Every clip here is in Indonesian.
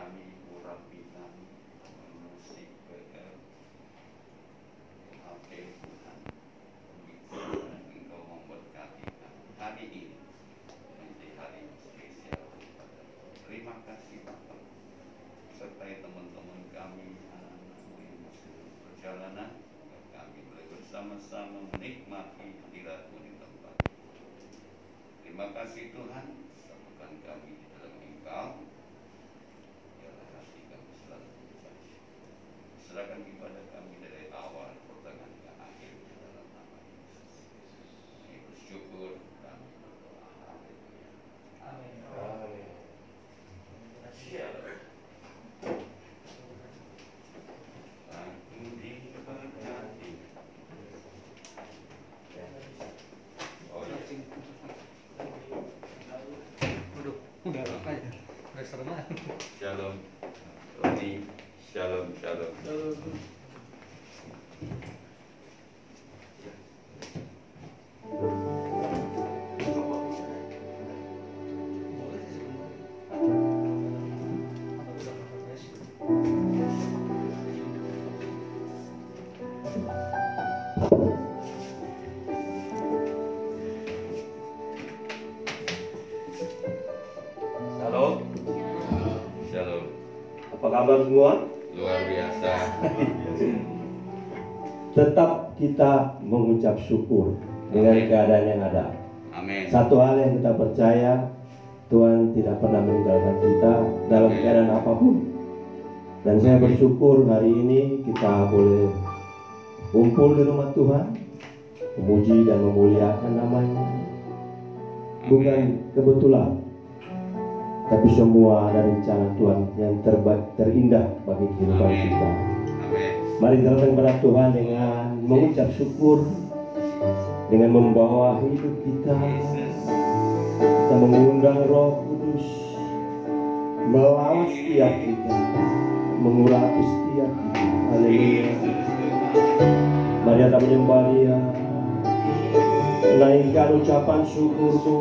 kami, urapi kami, musik PL, oke Tuhan, pembicaraan Engkau memberkati kami hari ini menjadi hari yang spesial kepada terima kasih Bapak, sertai teman-teman kami, anak-anakmu yang masih dalam perjalanan, kami boleh bersama-sama menikmati hadirat-Mu di tempat. Terima kasih Tuhan, satukan kami di dalam Engkau. Biarlah hati kami selalu mencari. Serahkan kepada kami dari awal, pertengahan, hingga akhir di dalam nama Yesus. Kami bersyukur, kami berdoa. Haleluya. Amin. Amin. Aku diberkati. Oh ya. Waduh, udah apa ya? Udah serem lah. Shalom, Roni. Shalom, shalom. Boleh sih sebenarnya. Shalom. Shalom. Apa kabar semua? Luar biasa. Tetap kita mengucap syukur dengan Amin. keadaan yang ada. Amin. Satu hal yang kita percaya, Tuhan tidak pernah meninggalkan kita dalam Amin. keadaan apapun. Dan saya bersyukur hari ini kita boleh kumpul di rumah Tuhan, memuji dan memuliakan namanya. Bukan kebetulan, tapi semua ada rencana Tuhan yang terbaik, terindah bagi kehidupan Amin. kita. Amin. Mari kita datang kepada Tuhan dengan mengucap syukur, dengan membawa hidup kita. Kita mengundang Roh Kudus melawan setiap kita, mengurapi setiap kita. Haleluya. Mari kita menyembah Dia, naikkan ucapan syukurmu,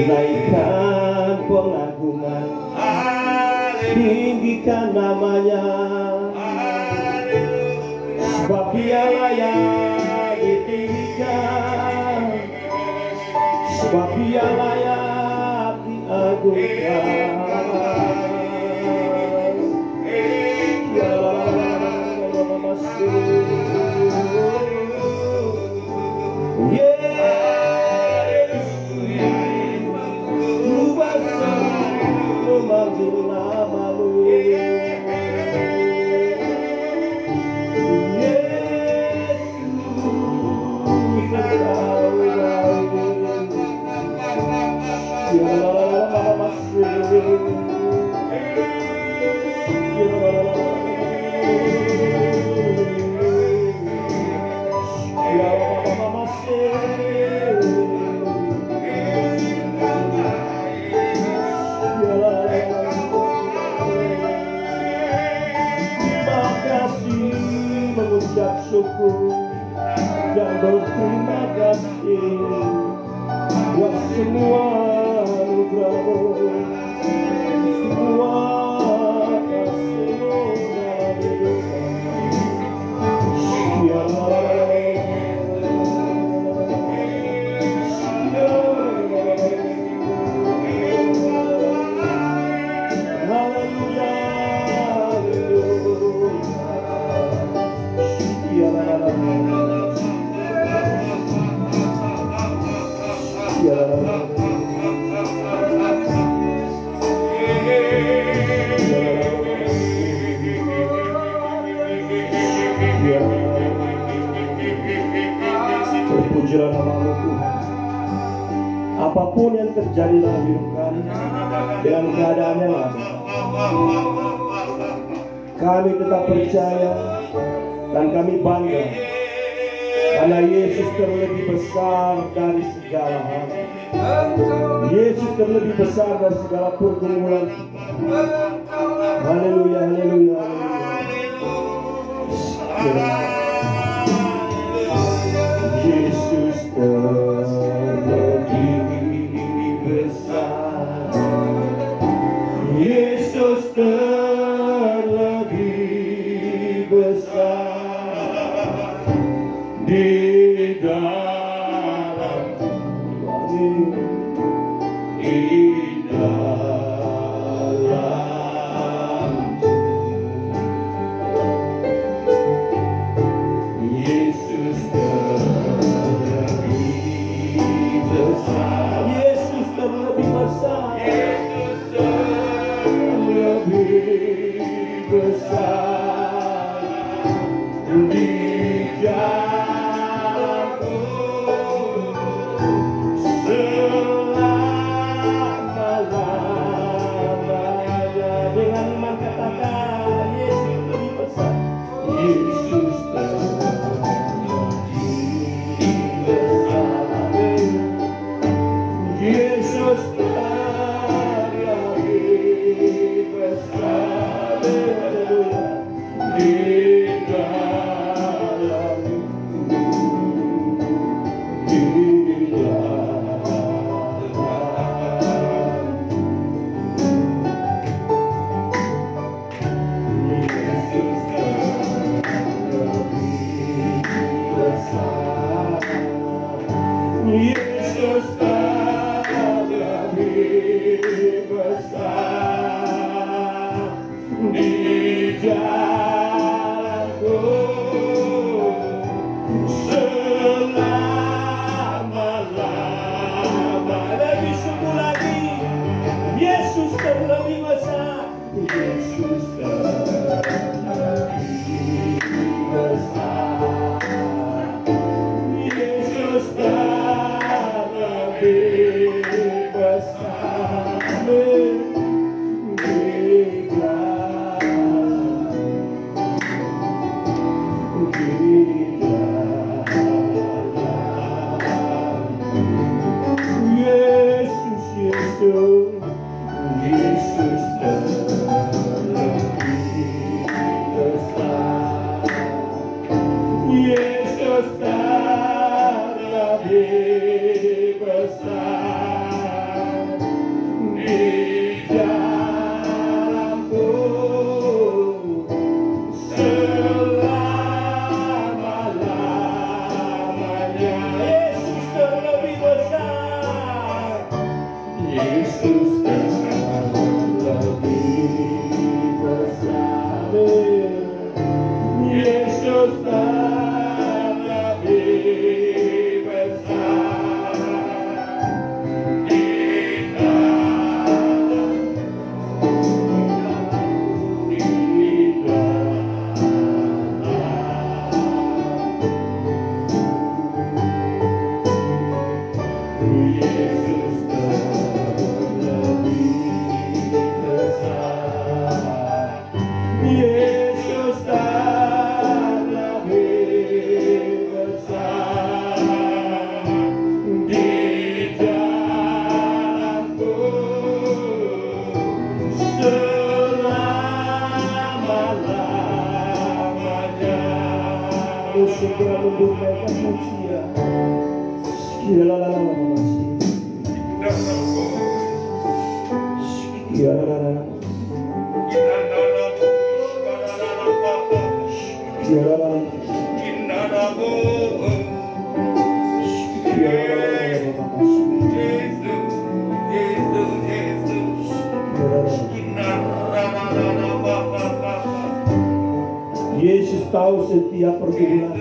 naikkan pengagungan, tinggikan namanya, sebab Dia layak ditinggikan, sebab Dia layak diagungkan. Memanggil nama-Mu, mengucap syukur dan berterima kasih buat semua anugerah-Mu, semua kasih-Mu dalam hidup Terpujilah nama-Mu Tuhan. Apapun yang terjadi dalam hidup kami, dengan keadaan yang ada, kami tetap percaya dan kami bangga karena Yesus terlebih besar dari segala hal. Yesus terlebih besar dari segala pergumulan. Haleluya, haleluya, haleluya. Yesus terlebih besar. Yesus terlebih besar, Yesus terlebih besar, Yesus terlebih besar. Segera membukakan manusia. Yesus tahu setiap pergumulan.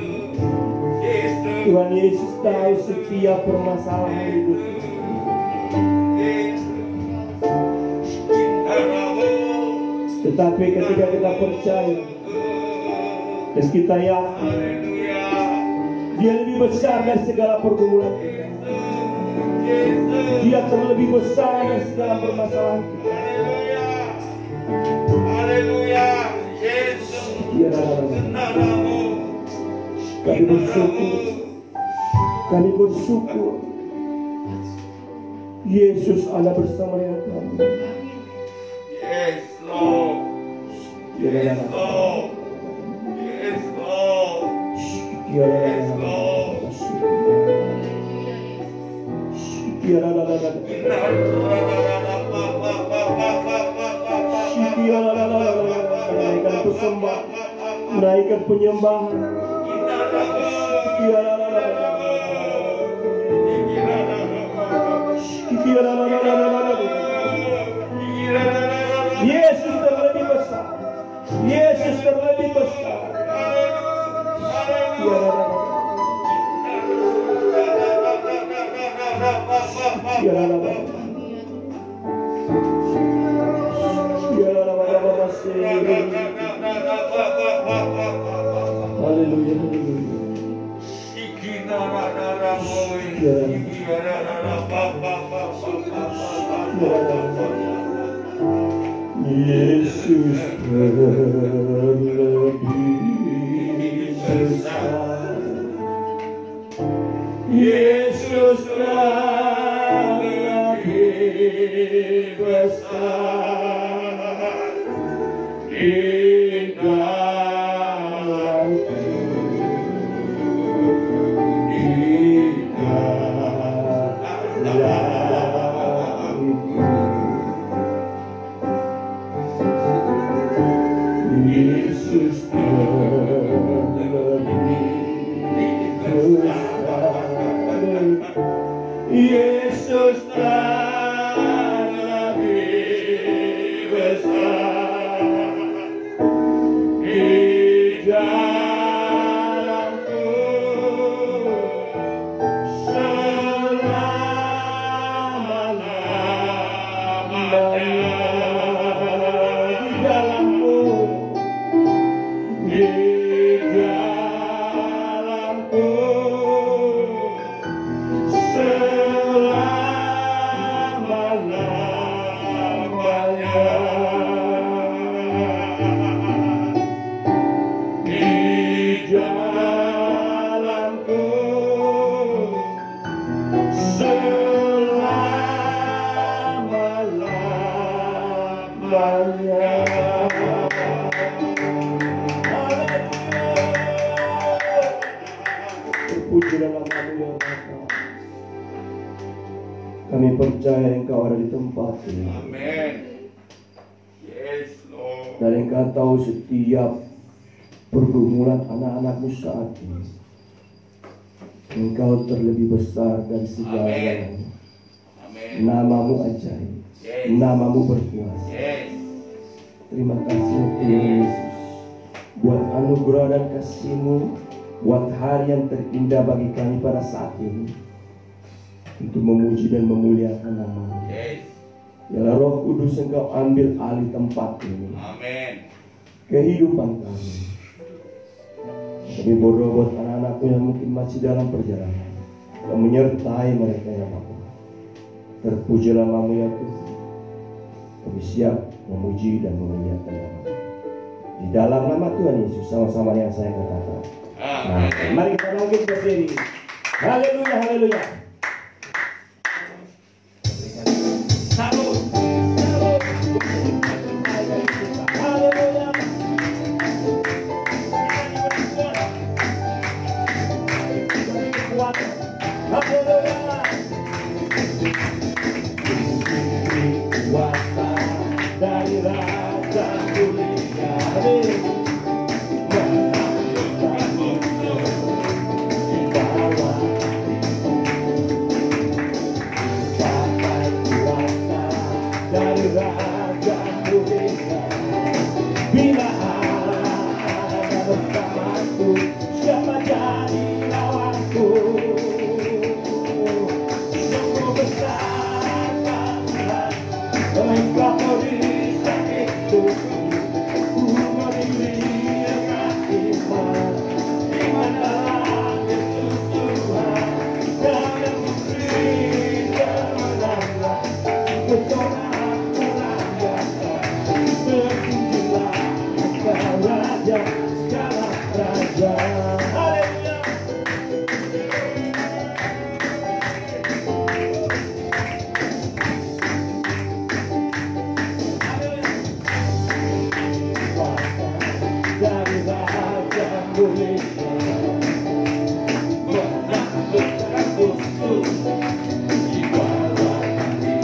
Tuhan Yesus tahu setiap permasalahan hidup. Tetapi ketika kita percaya dan kita yakin Dia lebih besar dari segala pergumulan kita, Dia terlebih besar dari segala permasalahan kita. Haleluya. Yesus. Kami bersyukur. Kami bersyukur. Yesus ada bersama dengan kami. Yes, Lord. Yes, Lord. Yes, Lord. Yes, Lord. Naikkan persembahan, naikkan penyembahan. Yesus terlebih besar. Yesus terlebih besar. Haleluya, Yesus terlebih besar. Yesus terlebih besar. Di dalamku, di dalamku, Yesus terlebih besar. Yesus terlebih besar. Di dalamku selama-lamanya. firman-Nya. Terpujilah nama-Mu ya Bapa. Kami percaya Engkau ada di tempat ini. Amin. Yes, Lord. Dan Engkau tahu setiap pergumulan anak-anak-Mu saat ini. Engkau terlebih besar dari segalanya. Amin. Nama-Mu ajaib. Yes. Nama-Mu berkuasa. Yes. Terima kasih Tuhan Yesus buat anugerah dan kasih-Mu, buat hari yang terindah bagi kami pada saat ini, untuk memuji dan memuliakan nama-Mu. Yes. Yalah Roh Kudus, Engkau ambil alih tempat ini, Amin. kehidupan kami. Kami berdoa buat anak-anakku yang mungkin masih dalam perjalanan, Kau menyertai mereka ya Bapa. Terpujilah nama-Mu ya Tuhan. Kami siap memuji dan memuliakan nama-Mu. Di dalam nama Tuhan Yesus, sama-sama yang saya katakan. Nah, Amin. mari kita bangkit berdiri. Haleluya, haleluya. Salut, salut. Haleluya. Haleluya. Kuasa dari Raja Mulia. Bila ada bersamaku, siapa jadi lawanku? Sungguh besar Tuhan, Engkau beri sakitku. Ku berdiri dengan iman, iman dalam Yesus Tuhan. Kau yang memberi kemenangan, bersorak merayakan. Terpujilah Engkau Raja segala raja. Haleluya. Dari Raja Mulia, menaklukkan musuh, jiwa hati.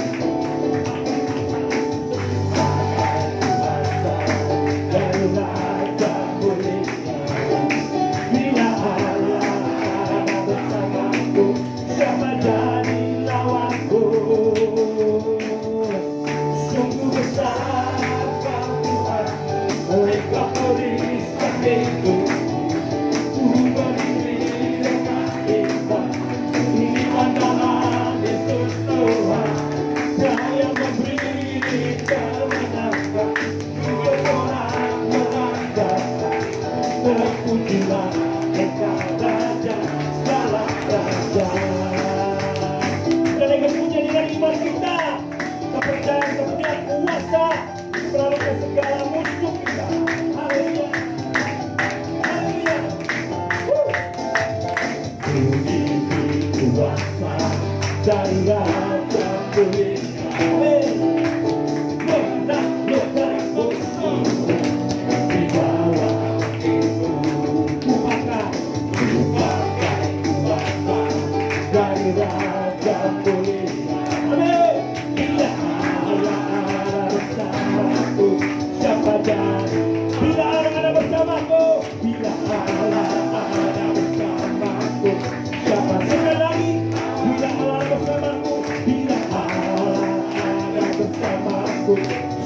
Dari Raja Mulia, bila Allah ada bersamaku, siapa jadi lawanku? Sungguh besar Kau Tuhan, Engkau beri sakitku. Ku berdiri dengan iman, iman dalam Yesus Tuhan. Kau yang memberi kemenangan, ku bersorak merayakan. Terpujilah Engkau Raja segala raja. Dan yang punya dengan iman kita, kepercayaan kemudian kuasa melalui segala musuh kita. Haleluya. Haleluya. Puji kuasa dari Raja Mulia. Amin. Menaklukkan musuh di bawah itu. Ku pakai kuasa dari Raja Mulia. Amin. Bila Allah ada bersamaku, siapa jadi? Bila Allah ada bersamaku, bila Allah ada bersamaku, siapa? Sekali lagi. Bila Allah bersamaku, bila Allah ada bersamaku,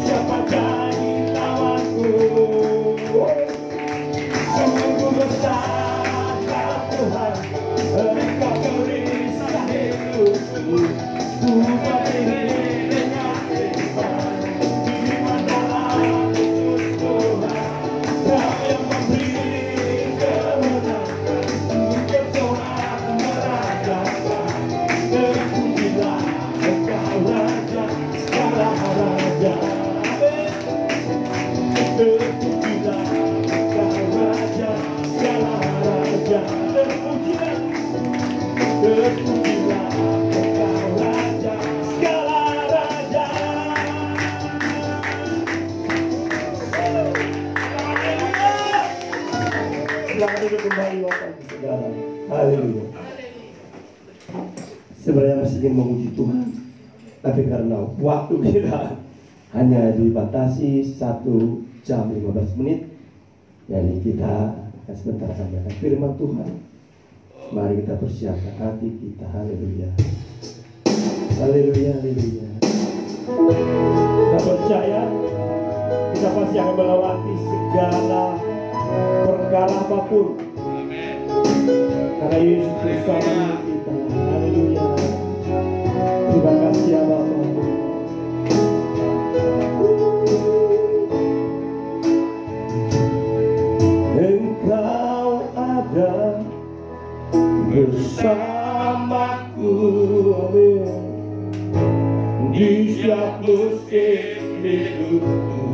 siapa jadi lawanku? Sungguh besar Kau Tuhan, Engkau beri sakitku. Ku berdiri dengan iman, iman dalam Yesus Tuhan. Kau yang memberi kemenangan, bersorak merayakan. Terpujilah Engkau Raja segala raja. Amin. Haleluya. Sebenarnya masih ingin memuji Tuhan, tapi karena waktu kita hanya dibatasi 1 jam 15 menit, jadi kita sebentar akan mendengar firman Tuhan. Mari kita persiapkan hati kita. Haleluya. Haleluya, haleluya. Kita percaya kita pasti akan melewati segala perkara apapun. Karena Yesus bersama kita. Haleluya. Terima kasih ya Bapa. Engkau ada bersamaku, amin, di setiap musim hidupku.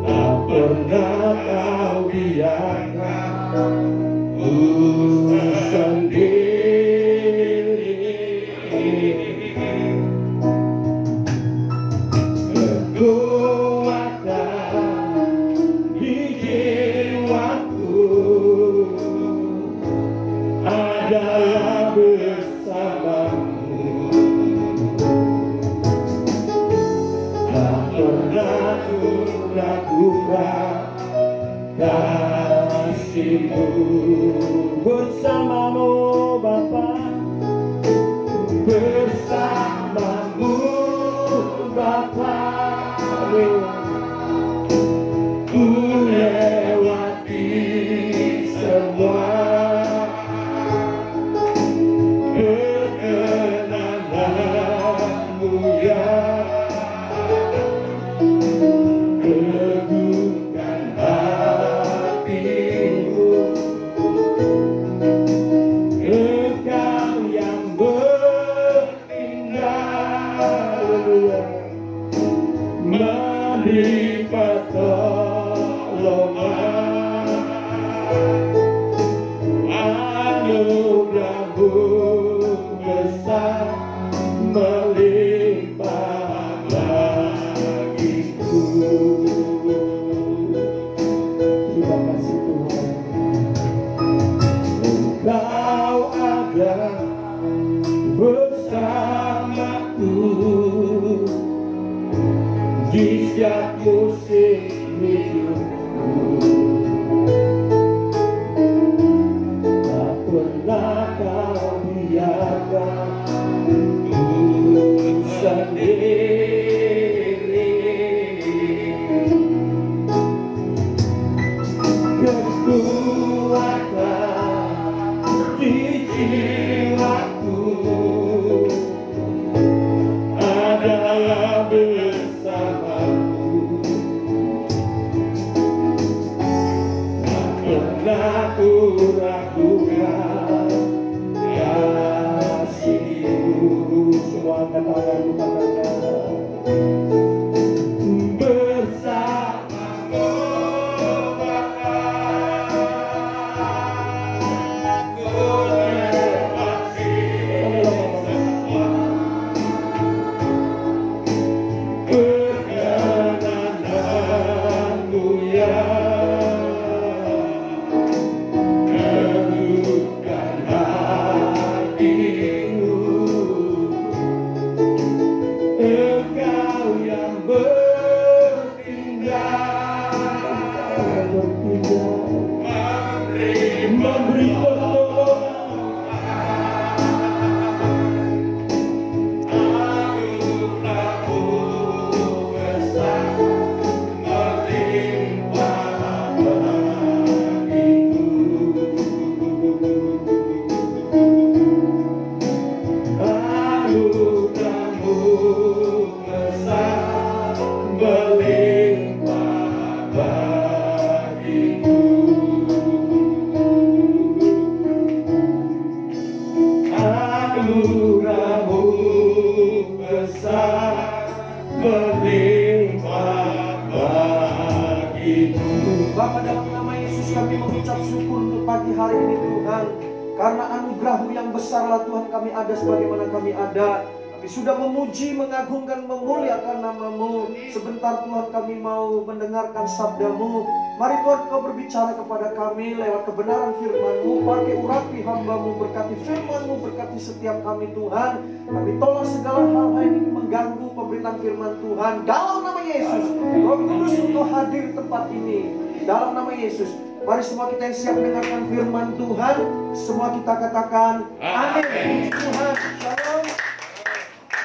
Tak pernah kau biarkan ku sendiri. Kekuatan di jiwaku adalah bersamamu. Tak pernah ku ragukan kasih-Mu. Bersamamu Bapa, bersamamu Bapa, ku lewati semua perkenanmu yang teguhkan hatimu. Engkau yang bertindak memberi pertolongan, anugerah-Mu besar melimpah bagiku. Terima kasih Tuhan. Engkau ada bersamaku di setiap musim hidupku. Tak pernah kau biarkan ku sendiri. Kekuatan di jiwaku adalah bersamamu. Tak pernah ku ragukan kasih-Mu. Semua angkat tangan, bersamamu Bapa, ku lewati semua perkenanmu yang teguhkan hatimu. Engkau yang bertindak memberi pertolongan, anugerah-Mu besar melimpah bagiku. Anugerah-Mu besar melimpah bagiku. Anugerah-Mu besar melimpah bagiku. Bapa, dalam nama Yesus kami mengucap syukur untuk pagi hari ini Tuhan. Karena anugerah-Mu yang besarlah Tuhan kami ada sebagaimana kami ada. Kami sudah memuji, mengagungkan, memuliakan nama-Mu. Sebentar Tuhan kami mau mendengarkan sabda-Mu. Mari Tuhan Kau berbicara kepada kami lewat kebenaran firman-Mu. Pakai urapi hamba-Mu, berkati firman-Mu, berkati setiap kami Tuhan. Kami tolak segala hal-hal yang ingin mengganggu pemberitaan firman Tuhan. Dalam nama Yesus, Roh Kudus untuk hadir di tempat ini. Dalam nama Yesus, mari semua kita yang siap mendengarkan firman Tuhan, semua kita katakan amin. Tuhan, shalom.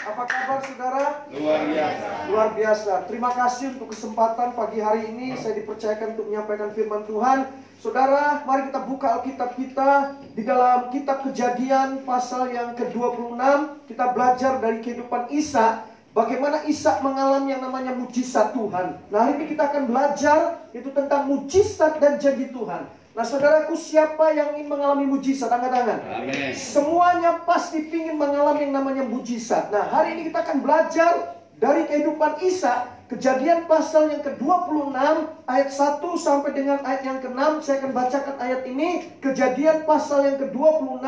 Apa kabar saudara? Luar biasa. Luar biasa. Terima kasih untuk kesempatan pagi hari ini saya dipercayakan untuk menyampaikan firman Tuhan. Saudara, mari kita buka Alkitab kita di dalam kitab Kejadian pasal yang ke-26. Kita belajar dari kehidupan Ishak, bagaimana Ishak mengalami yang namanya mujizat Tuhan. Nah, hari ini kita akan belajar itu tentang mujizat dan janji Tuhan. Nah, saudaraku, siapa yang ingin mengalami mujizat? Angkat tangan. Amin. Semuanya pasti ingin mengalami yang namanya mujizat. Nah, hari ini kita akan belajar dari kehidupan Ishak, Kejadian pasal yang ke-26 ayat 1 sampai dengan ayat yang ke-6. Saya akan bacakan ayat ini. Kejadian pasal yang ke-26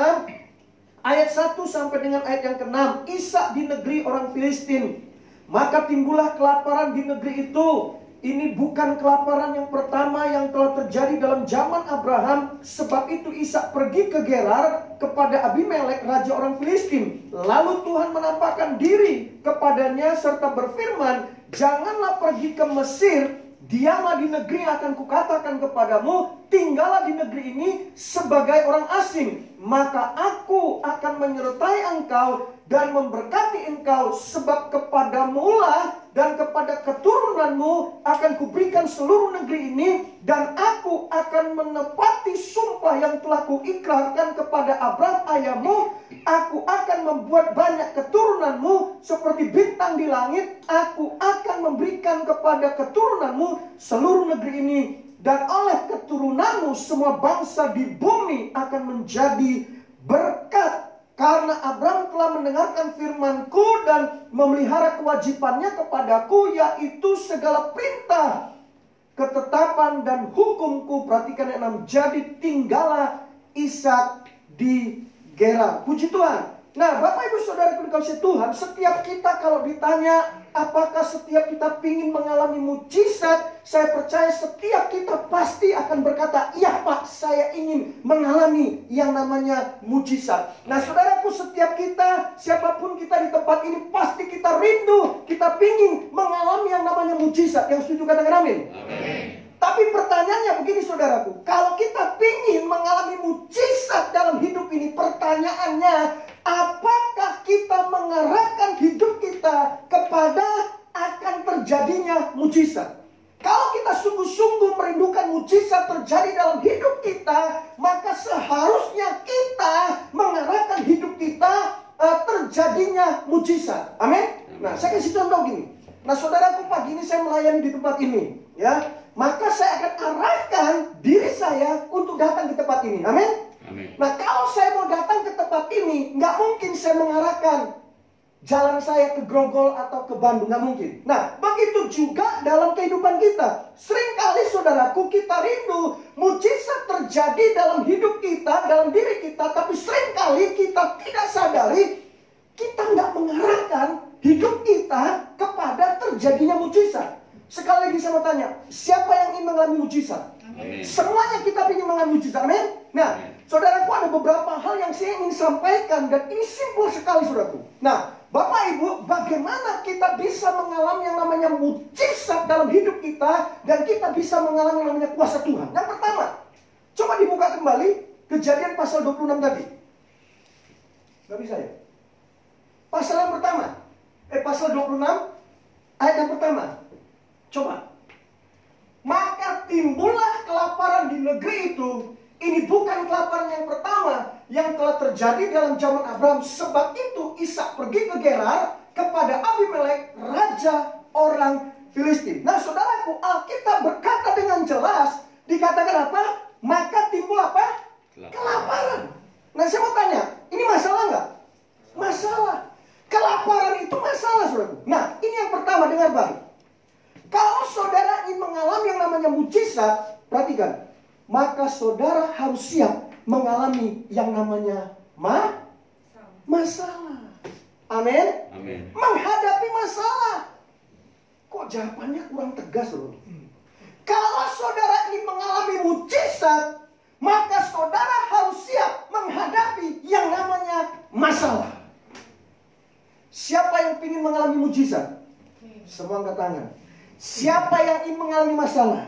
ayat 1 sampai dengan ayat yang ke-6. Ishak di negeri orang Filistin. Maka timbullah kelaparan di negeri itu. Ini bukan kelaparan yang pertama yang telah terjadi dalam zaman Abraham. Sebab itu Ishak pergi ke Gerar kepada Abimelek, raja orang Filistin. Lalu Tuhan menampakkan diri kepadanya serta berfirman, janganlah pergi ke Mesir, diamlah di negeri yang akan kukatakan kepadamu, tinggallah di negeri ini sebagai orang asing. Maka aku akan menyertai engkau dan memberkati engkau, sebab kepadamulah dan kepada keturunanmu akan kuberikan seluruh negeri ini, dan aku akan menepati sumpah yang telah kuikrarkan kepada Abraham ayahmu. Aku akan membuat banyak keturunanmu seperti bintang di langit. Aku akan memberikan kepada keturunanmu seluruh negeri ini, dan oleh keturunanmu semua bangsa di bumi akan menjadi berkat. Karena Abraham telah mendengarkan firman-Ku dan memelihara kewajibannya kepadaku, yaitu segala perintah, ketetapan dan hukum-Ku. Perhatikan yang 6. Jadi tinggallah Ishak di Gerar. Puji Tuhan. Nah, Bapak Ibu Saudara dikasihi Tuhan, setiap kita kalau ditanya apakah setiap kita ingin mengalami mujizat, saya percaya setiap kita pasti akan berkata, iya Pak, saya ingin mengalami yang namanya mujizat. Nah, saudaraku, setiap kita, siapapun kita di tempat ini, pasti kita rindu, kita ingin mengalami yang namanya mujizat. Yang setuju katakan amin. Amin. Tapi pertanyaannya begini saudaraku, kalau kita ingin mengalami mujizat dalam hidup ini, pertanyaannya, apakah kita mengarahkan hidup kita kepada akan terjadinya mujizat? Kalau kita sungguh-sungguh merindukan mujizat terjadi dalam hidup kita, maka seharusnya kita mengarahkan hidup kita terjadinya mujizat. Amin? Nah, saya kasih contoh gini. Nah, saudaraku, pagi ini saya melayani di tempat ini, ya. Maka saya akan arahkan diri saya untuk datang ke tempat ini. Amin? Amin. Nah, kalau saya mau datang ke tempat ini, nggak mungkin saya mengarahkan jalan saya ke Grogol atau ke Bandung. Nggak mungkin. Nah, begitu juga dalam kehidupan kita. Seringkali saudaraku, kita rindu mujizat terjadi dalam hidup kita, dalam diri kita. Tapi seringkali kita tidak sadari, kita nggak mengarahkan hidup kita kepada terjadinya mujizat. Sekali lagi saya mau tanya, siapa yang ingin mengalami mujizat? Amin. Semuanya kita ingin mengalami mujizat, amin? Nah, saudaraku, ada beberapa hal yang saya ingin sampaikan, dan ini simpel sekali saudaraku. Nah, Bapak Ibu, bagaimana kita bisa mengalami yang namanya mujizat dalam hidup kita, dan kita bisa mengalami yang namanya kuasa Tuhan? Yang pertama, coba dibuka kembali Kejadian pasal 26 tadi. Gak bisa ya? Pasal yang pertama, pasal 26 ayat yang pertama. Coba. Maka timbullah kelaparan di negeri itu. Ini bukan kelaparan yang pertama yang telah terjadi dalam zaman Abraham. Sebab itu Ishak pergi ke Gerar kepada Abimelek, raja orang Filistin. Nah, saudaraku, Alkitab berkata dengan jelas, dikatakan apa? Maka timbul apa? Kelaparan. Nah, saya mau tanya, ini masalah nggak? Masalah. Kelaparan itu masalah, saudaraku. Nah, ini yang pertama, dengar baik. Kalau saudara ingin mengalami yang namanya mujizat, perhatikan, maka saudara harus siap mengalami yang namanya masalah. Amin. Amin. Menghadapi masalah. Kok jawabannya kurang tegas loh. Kalau saudara ingin mengalami mujizat, maka saudara harus siap menghadapi yang namanya masalah. Siapa yang ingin mengalami mujizat? Semua angkat tangan. Siapa yang ingin mengalami masalah?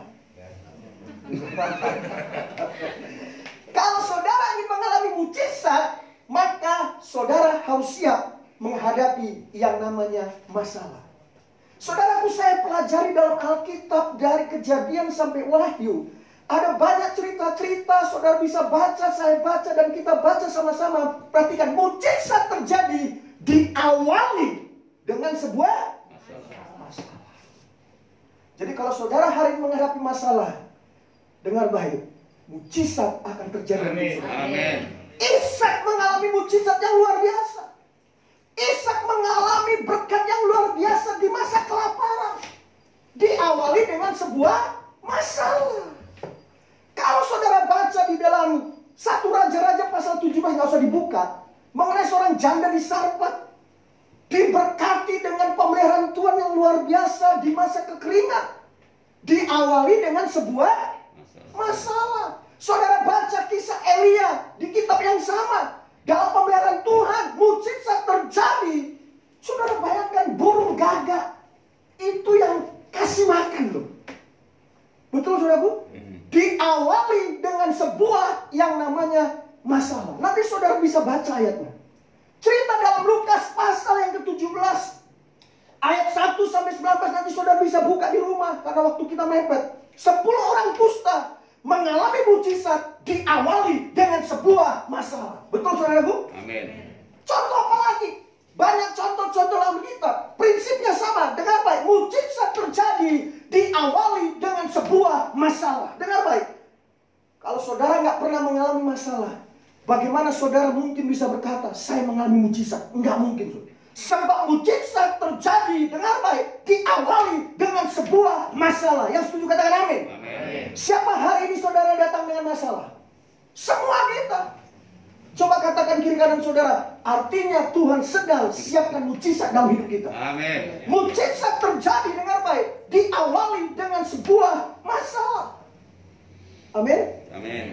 Kalau saudara ingin mengalami mujizat, maka saudara harus siap menghadapi yang namanya masalah. Saudaraku, saya pelajari dalam Alkitab dari Kejadian sampai Wahyu. Ada banyak cerita-cerita, saudara bisa baca, saya baca, dan kita baca sama-sama. Perhatikan, mujizat terjadi diawali dengan sebuah masalah. Jadi kalau saudara hari ini menghadapi masalah, dengar baik, mujizat akan terjadi. Amin. Ishak mengalami mujizat yang luar biasa. Ishak mengalami berkat yang luar biasa di masa kelaparan. Diawali dengan sebuah masalah. Kalau saudara baca di dalam 1 Raja-Raja pasal 17, nggak usah dibuka, mengenai seorang janda di Sarfat, diberkati dengan pemeliharaan Tuhan yang luar biasa di masa kekeringan. Diawali dengan sebuah masalah. Saudara baca kisah Elia di kitab yang sama. Dalam pemeliharaan Tuhan, mujizat terjadi. Saudara bayangkan burung gagak itu yang kasih makan loh. Betul saudaraku? Diawali dengan sebuah yang namanya masalah. Nanti saudara bisa baca ayatnya. Cerita dalam Lukas pasal yang ke-17 ayat 1 sampai 19, nanti saudara bisa buka di rumah karena waktu kita mepet. 10 orang kusta mengalami mujizat diawali dengan sebuah masalah. Betul saudaraku? Amin. Contoh apa lagi? Banyak contoh-contoh dalam kitab. Prinsipnya sama. Dengar baik. Mujizat terjadi diawali dengan sebuah masalah. Dengar baik. Kalau saudara nggak pernah mengalami masalah, bagaimana saudara mungkin bisa berkata, saya mengalami mujizat? Nggak mungkin. Sebab mujizat terjadi, dengar baik, diawali dengan sebuah masalah. Yang setuju katakan amin. Amin. Siapa hari ini saudara datang dengan masalah? Semua kita. Coba katakan kiri kanan saudara, artinya Tuhan sedang siapkan mujizat dalam hidup kita. Amin. Mujizat terjadi, dengar baik, diawali dengan sebuah masalah. Amin. Amin.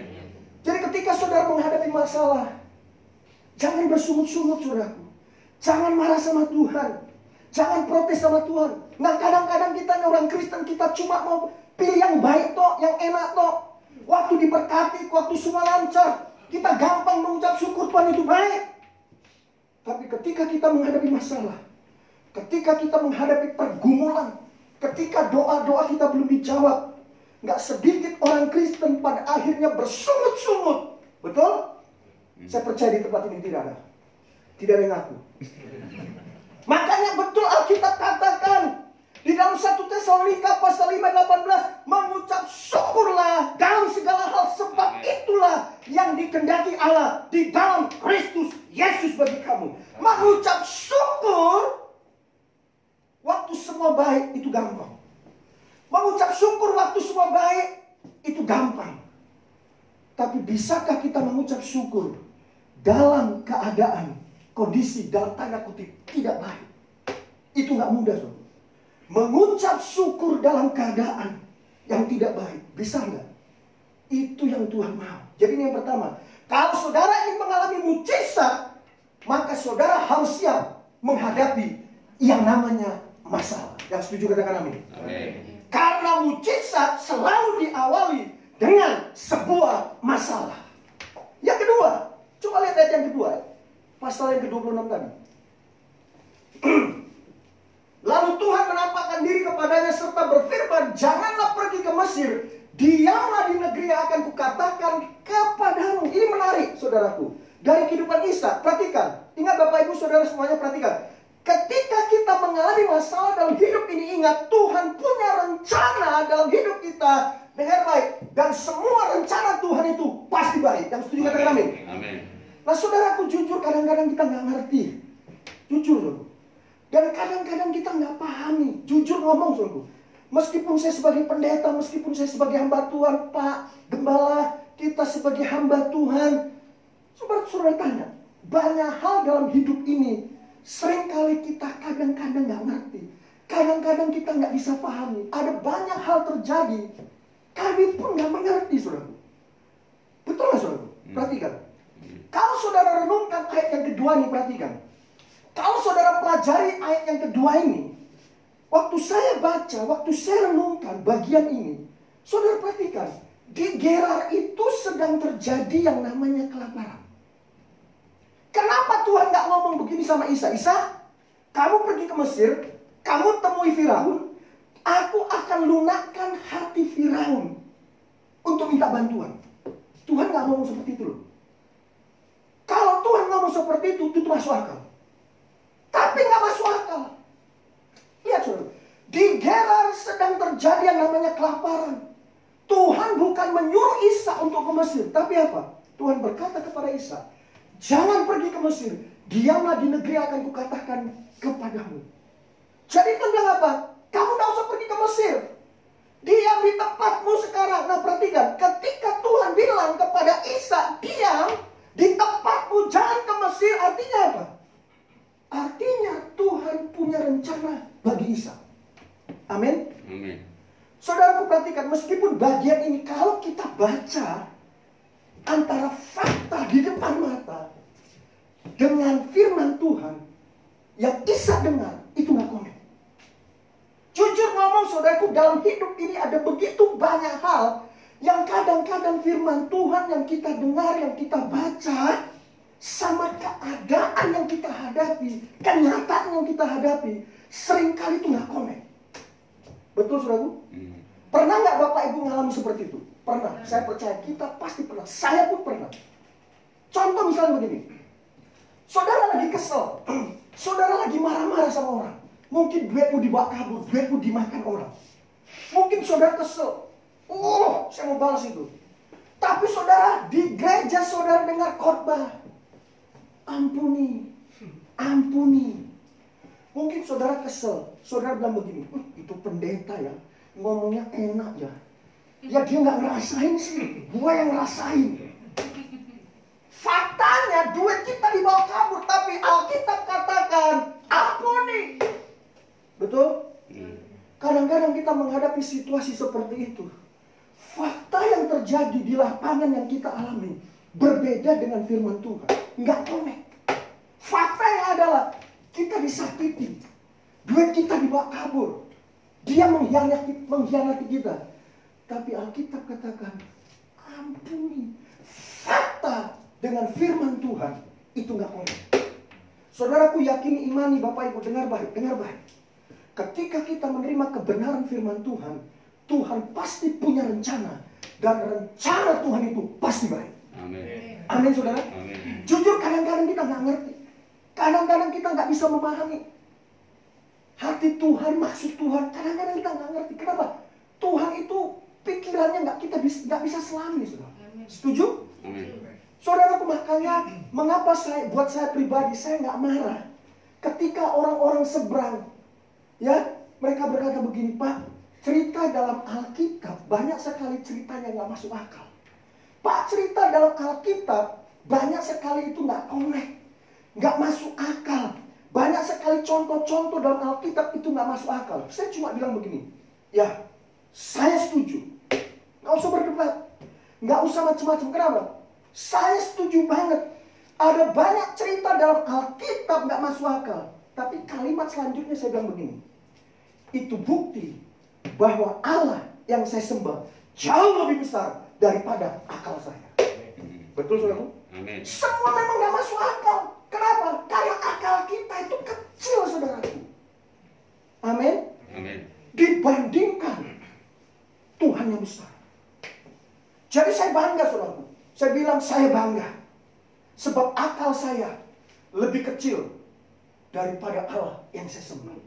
Jadi ketika saudara menghadapi masalah, jangan bersungut-sungut saudaraku. Jangan marah sama Tuhan. Jangan protes sama Tuhan. Nah, kadang-kadang kita orang Kristen, kita cuma mau pilih yang baik toh, yang enak toh. Waktu diberkati, waktu semua lancar, kita gampang mengucap syukur Tuhan itu baik. Tapi ketika kita menghadapi masalah, ketika kita menghadapi pergumulan, ketika doa-doa kita belum dijawab, nggak sedikit orang Kristen pada akhirnya bersungut-sungut. Betul? Saya percaya di tempat ini tidak ada. Tidak ada yang ngaku. Makanya betul Alkitab katakan di dalam 1 Tesalonika pasal 5:18, mengucap syukurlah dalam segala hal, sebab itulah yang dikehendaki Allah di dalam Kristus Yesus bagi kamu. Mengucap syukur waktu semua baik itu gampang. Mengucap syukur waktu semua baik itu gampang. Tapi bisakah kita mengucap syukur dalam keadaan kondisi dalam tanda kutip tidak baik? Itu nggak mudah, saudara. Mengucap syukur dalam keadaan yang tidak baik, bisa nggak? Itu yang Tuhan mau. Jadi ini yang pertama. Kalau saudara ingin mengalami mujizat, maka saudara harus siap menghadapi yang namanya masalah. Yang setuju katakan amin. Amin. Karena mujizat selalu diawali dengan sebuah masalah. Yang kedua, coba lihat ayat yang kedua. Pasal yang ke-26 tadi. Lalu Tuhan menampakkan diri kepadanya serta berfirman, janganlah pergi ke Mesir, diamlah di negeri yang akan kukatakan kepadamu. Ini menarik saudaraku. Dari kehidupan Ishak, perhatikan. Ingat Bapak Ibu Saudara semuanya, perhatikan. Ketika kita mengalami masalah dalam hidup ini, ingat Tuhan punya rencana dalam hidup kita. Dengar baik. Dan semua rencana Tuhan itu pasti baik. Yang setuju katakan amin. Amin. Nah saudaraku, jujur kadang-kadang kita nggak ngerti. Jujur loh. Dan kadang-kadang kita nggak pahami. Jujur ngomong saudaraku. Meskipun saya sebagai pendeta, meskipun saya sebagai hamba Tuhan, Pak Gembala, kita sebagai hamba Tuhan. Saudara tanya, banyak hal dalam hidup ini seringkali kita kadang-kadang nggak ngerti. Kadang-kadang kita nggak bisa pahami. Ada banyak hal terjadi. Kami pun nggak mengerti, saudara. Betul nggak, saudara? Perhatikan. Kalau saudara renungkan ayat yang kedua ini, perhatikan. Kalau saudara pelajari ayat yang kedua ini, waktu saya baca, waktu saya renungkan bagian ini, saudara perhatikan, di Gerar itu sedang terjadi yang namanya kelaparan. Kenapa Tuhan nggak ngomong begini sama Isa? Isa, kamu pergi ke Mesir, kamu temui Firaun, aku akan lunakkan hati Firaun untuk minta bantuan. Tuhan nggak ngomong seperti itu loh. Kalau Tuhan ngomong seperti itu masuk akal. Tapi nggak masuk akal. Lihat saudara, di Gerar sedang terjadi yang namanya kelaparan. Tuhan bukan menyuruh Isa untuk ke Mesir, tapi apa? Tuhan berkata kepada Isa, jangan pergi ke Mesir, diamlah di negeri akan kukatakan kepadamu. Jadi Tuhan bilang apa? Kamu tidak usah pergi ke Mesir, diam di tempatmu sekarang. Nah perhatikan, ketika Tuhan bilang kepada Isa, diam di tempatmu, jangan ke Mesir, artinya apa? Artinya Tuhan punya rencana bagi Isa. Amin. Amin. Saudaraku perhatikan, meskipun bagian ini kalau kita baca antara fakta di depan mata dengan firman Tuhan yang Isa dengar, itu nggak komen. Jujur ngomong saudaraku, dalam hidup ini ada begitu banyak hal yang kadang-kadang firman Tuhan yang kita dengar, yang kita baca, sama keadaan yang kita hadapi, kenyataan yang kita hadapi, seringkali itu nggak komen. Betul saudaraku? Pernah nggak Bapak Ibu mengalami seperti itu? Pernah. Saya percaya kita pasti pernah. Saya pun pernah. Contoh misalnya begini. Saudara lagi kesel. Saudara lagi marah-marah sama orang. Mungkin duitmu dibawa kabur, duitmu dimakan orang. Mungkin saudara kesel. Saya mau balas itu. Tapi saudara, di gereja saudara dengar khotbah. Ampuni. Ampuni. Mungkin saudara kesel. Saudara bilang begini, itu pendeta ya, ngomongnya enak ya. Ya dia nggak ngerasain sih, gua yang ngerasain. Faktanya duit kita dibawa kabur, tapi Alkitab katakan ampuni. Betul? Kadang-kadang kita menghadapi situasi seperti itu. Fakta yang terjadi di lapangan yang kita alami berbeda dengan firman Tuhan. Nggak connect. Fakta yang adalah kita disakiti, duit kita dibawa kabur, dia mengkhianati kita. Tapi Alkitab katakan ampuni. Fakta dengan firman Tuhan itu nggak connect. Saudaraku yakini, imani, Bapak Ibu dengar baik, dengar baik. Ketika kita menerima kebenaran firman Tuhan, Tuhan pasti punya rencana. Dan rencana Tuhan itu pasti baik. Amin. Amin saudara. Amin. Jujur kadang-kadang kita nggak ngerti. Kadang-kadang kita nggak bisa memahami hati Tuhan, maksud Tuhan. Kadang-kadang kita nggak ngerti. Kenapa? Tuhan itu pikirannya nggak bisa selami, saudara. Setuju? Amin. Saudaraku, makanya mengapa buat saya pribadi saya nggak marah ketika orang-orang seberang, ya mereka berkata begini, Pak, cerita dalam Alkitab banyak sekali ceritanya nggak masuk akal. Pak, cerita dalam Alkitab banyak sekali itu nggak connect, nggak masuk akal. Banyak sekali contoh-contoh dalam Alkitab itu nggak masuk akal. Saya cuma bilang begini, ya saya setuju. Nggak usah berdebat, nggak usah macam-macam. Kenapa? Saya setuju banget. Ada banyak cerita dalam Alkitab nggak masuk akal. Tapi kalimat selanjutnya saya bilang begini, itu bukti bahwa Allah yang saya sembah jauh lebih besar daripada akal saya. Betul saudaraku? Amin. Semua memang nggak masuk akal. Kenapa? Karena akal kita itu kecil, saudaraku. Amin. Amin. Dibandingkan Tuhan yang besar. Jadi saya bangga, saudaraku. Saya bilang saya bangga. Sebab akal saya lebih kecil daripada Allah yang saya sembah.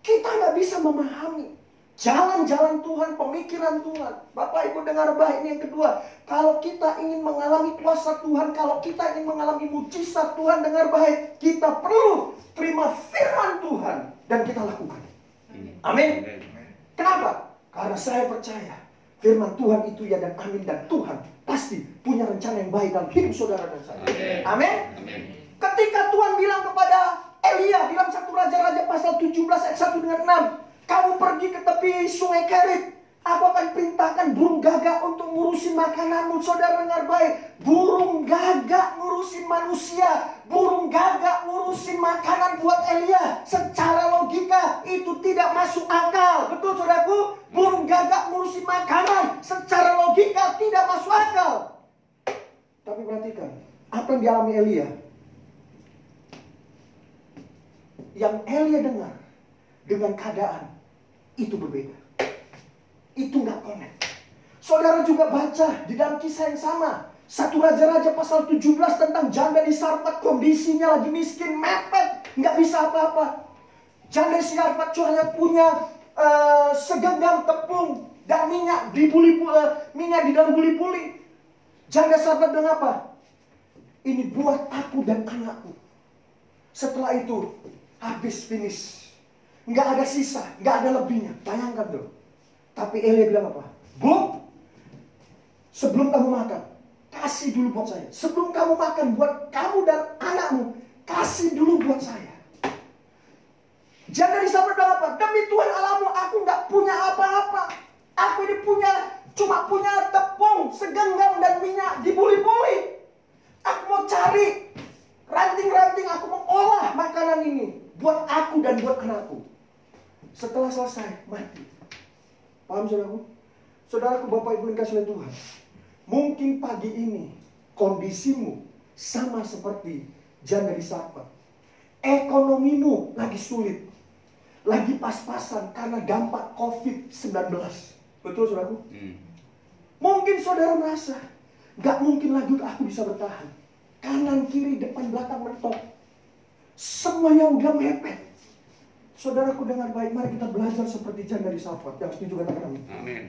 Kita nggak bisa memahami jalan-jalan Tuhan, pemikiran Tuhan. Bapak Ibu dengar baik, ini yang kedua. Kalau kita ingin mengalami kuasa Tuhan, kalau kita ingin mengalami mujizat Tuhan, dengar baik, kita perlu terima firman Tuhan dan kita lakukan. Amin. Kenapa? Karena saya percaya firman Tuhan itu ya dan amin, dan Tuhan pasti punya rencana yang baik dalam hidup saudara dan saya. Amin. Amin. Ketika Tuhan bilang kepada Elia dalam 1 Raja-Raja pasal 17 ayat 1 dengan 6. Kamu pergi ke tepi sungai Kerit. Aku akan perintahkan burung gagak untuk ngurusin makananmu. Saudara dengar baik. Burung gagak ngurusin manusia. Burung gagak ngurusin makanan buat Elia. Secara logika itu tidak masuk akal. Betul saudaraku? Burung gagak ngurusin makanan. Secara logika tidak masuk akal. Tapi perhatikan. Apa yang dialami Elia? Yang Elia dengar dengan keadaan itu berbeda. Itu nggak connect. Saudara juga baca di dalam kisah yang sama. 1 Raja-Raja pasal 17 tentang janda di Sarfat. Kondisinya lagi miskin, mepet, nggak bisa apa-apa. Janda di Sarfat hanya punya segenggam tepung dan minyak di minyak di dalam buli-buli. Janda Sarfat bilang apa? Ini buat aku dan anakku. Setelah itu habis, finish. Nggak ada sisa, nggak ada lebihnya. Bayangkan tuh. Tapi Elia bilang apa? Bu, sebelum kamu makan, kasih dulu buat saya. Sebelum kamu makan buat kamu dan anakmu, kasih dulu buat saya. Janda di sana bilang apa? Demi Tuhan Allahmu, aku nggak punya apa-apa. Aku ini cuma punya tepung, segenggam dan minyak di buli-buli. Aku mau cari ranting-ranting, aku mau olah makanan ini buat aku dan buat anakku. Setelah selesai, mati. Paham saudaraku? Saudaraku, Bapak Ibu yang kasih oleh Tuhan. Mungkin pagi ini kondisimu sama seperti janda di Sarfat. Ekonomimu lagi sulit. Lagi pas-pasan karena dampak COVID-19. Betul saudaraku? Mungkin saudara merasa gak mungkin lagi aku bisa bertahan. Kanan, kiri, depan, belakang mentok. Semuanya udah mepet. Saudaraku dengar baik, mari kita belajar seperti janda di Sarfat. Yang setuju katakan amin. Amin.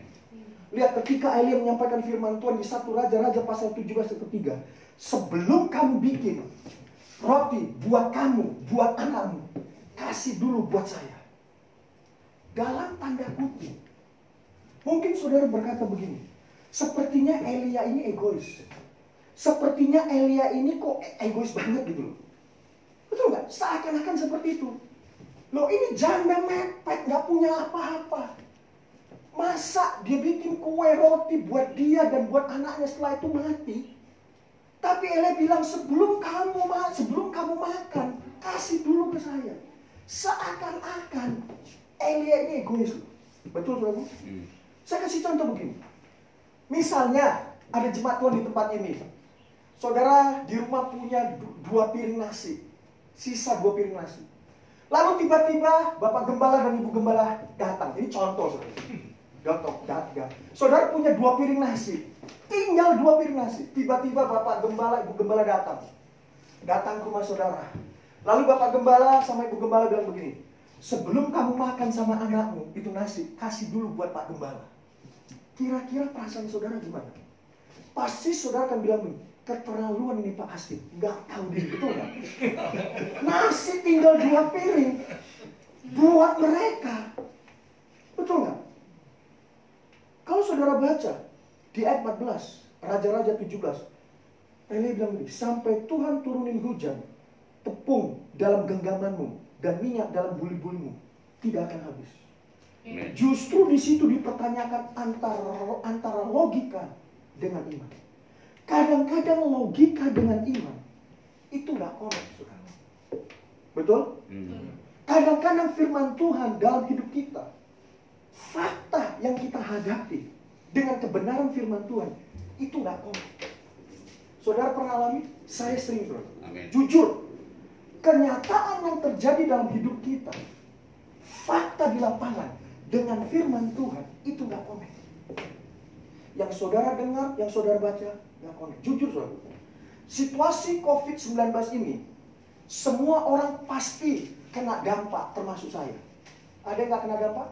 Lihat ketika Elia menyampaikan firman Tuhan di 1 Raja-Raja pasal 17 ayat ketiga. Sebelum kamu bikin roti buat kamu, buat anakmu, kasih dulu buat saya. Dalam tanda kutip. Mungkin saudara berkata begini. Sepertinya Elia ini egois. Sepertinya Elia ini kok egois banget gitu loh. Betul nggak? Seakan-akan seperti itu. Loh ini janda mepet, gak punya apa-apa. Masa dia bikin kue roti buat dia dan buat anaknya setelah itu mati? Tapi Elia bilang sebelum kamu makan, kasih dulu ke saya. Seakan-akan Elia ini egois. Betul saudara? Saya kasih contoh begini. Misalnya ada jemaat Tuhan di tempat ini. Saudara di rumah punya 2 piring nasi. Sisa 2 piring nasi. Lalu tiba-tiba Bapak Gembala dan Ibu Gembala datang. Ini contoh saudara. Saudara punya 2 piring nasi. Tinggal 2 piring nasi. Tiba-tiba Bapak Gembala, Ibu Gembala datang. Datang ke rumah saudara. Lalu Bapak Gembala sama Ibu Gembala bilang begini. Sebelum kamu makan sama anakmu itu nasi, kasih dulu buat Pak Gembala. Kira-kira perasaan saudara gimana? Pasti saudara akan bilang begini. Keterlaluan ini Pak Asif, nggak tahu diri, betul nggak? Nasi tinggal 2 piring buat mereka, betul nggak? Kalau saudara baca di ayat 14, Raja-Raja 17, Elia bilang begini, sampai Tuhan turunin hujan, tepung dalam genggamanmu dan minyak dalam buli-bulimu tidak akan habis. Justru di situ dipertanyakan antara logika dengan iman. Kadang-kadang logika dengan iman itu nggak connect, saudara. Betul? Kadang-kadang firman Tuhan dalam hidup kita, fakta yang kita hadapi dengan kebenaran firman Tuhan itu nggak connect. Saudara pernah alami? Saya sering, saudara. Jujur, kenyataan yang terjadi dalam hidup kita, fakta di lapangan dengan firman Tuhan itu nggak connect. Yang saudara dengar, yang saudara baca, nggak connect. Jujur saudara, situasi COVID-19 ini, semua orang pasti kena dampak, termasuk saya. Ada yang nggak kena dampak?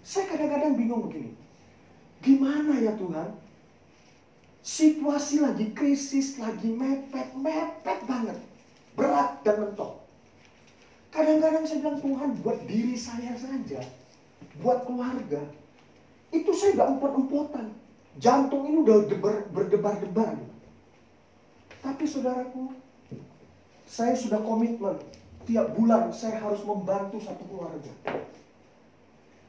Saya kadang-kadang bingung begini. Gimana ya Tuhan? Situasi lagi krisis, lagi mepet banget. Berat dan mentok. Kadang-kadang saya bilang, Tuhan buat diri saya saja, buat keluarga, itu saya udah empot-empotan. Jantung ini udah berdebar-debar. Tapi saudaraku, Saya sudah komitmen, tiap bulan saya harus membantu satu keluarga.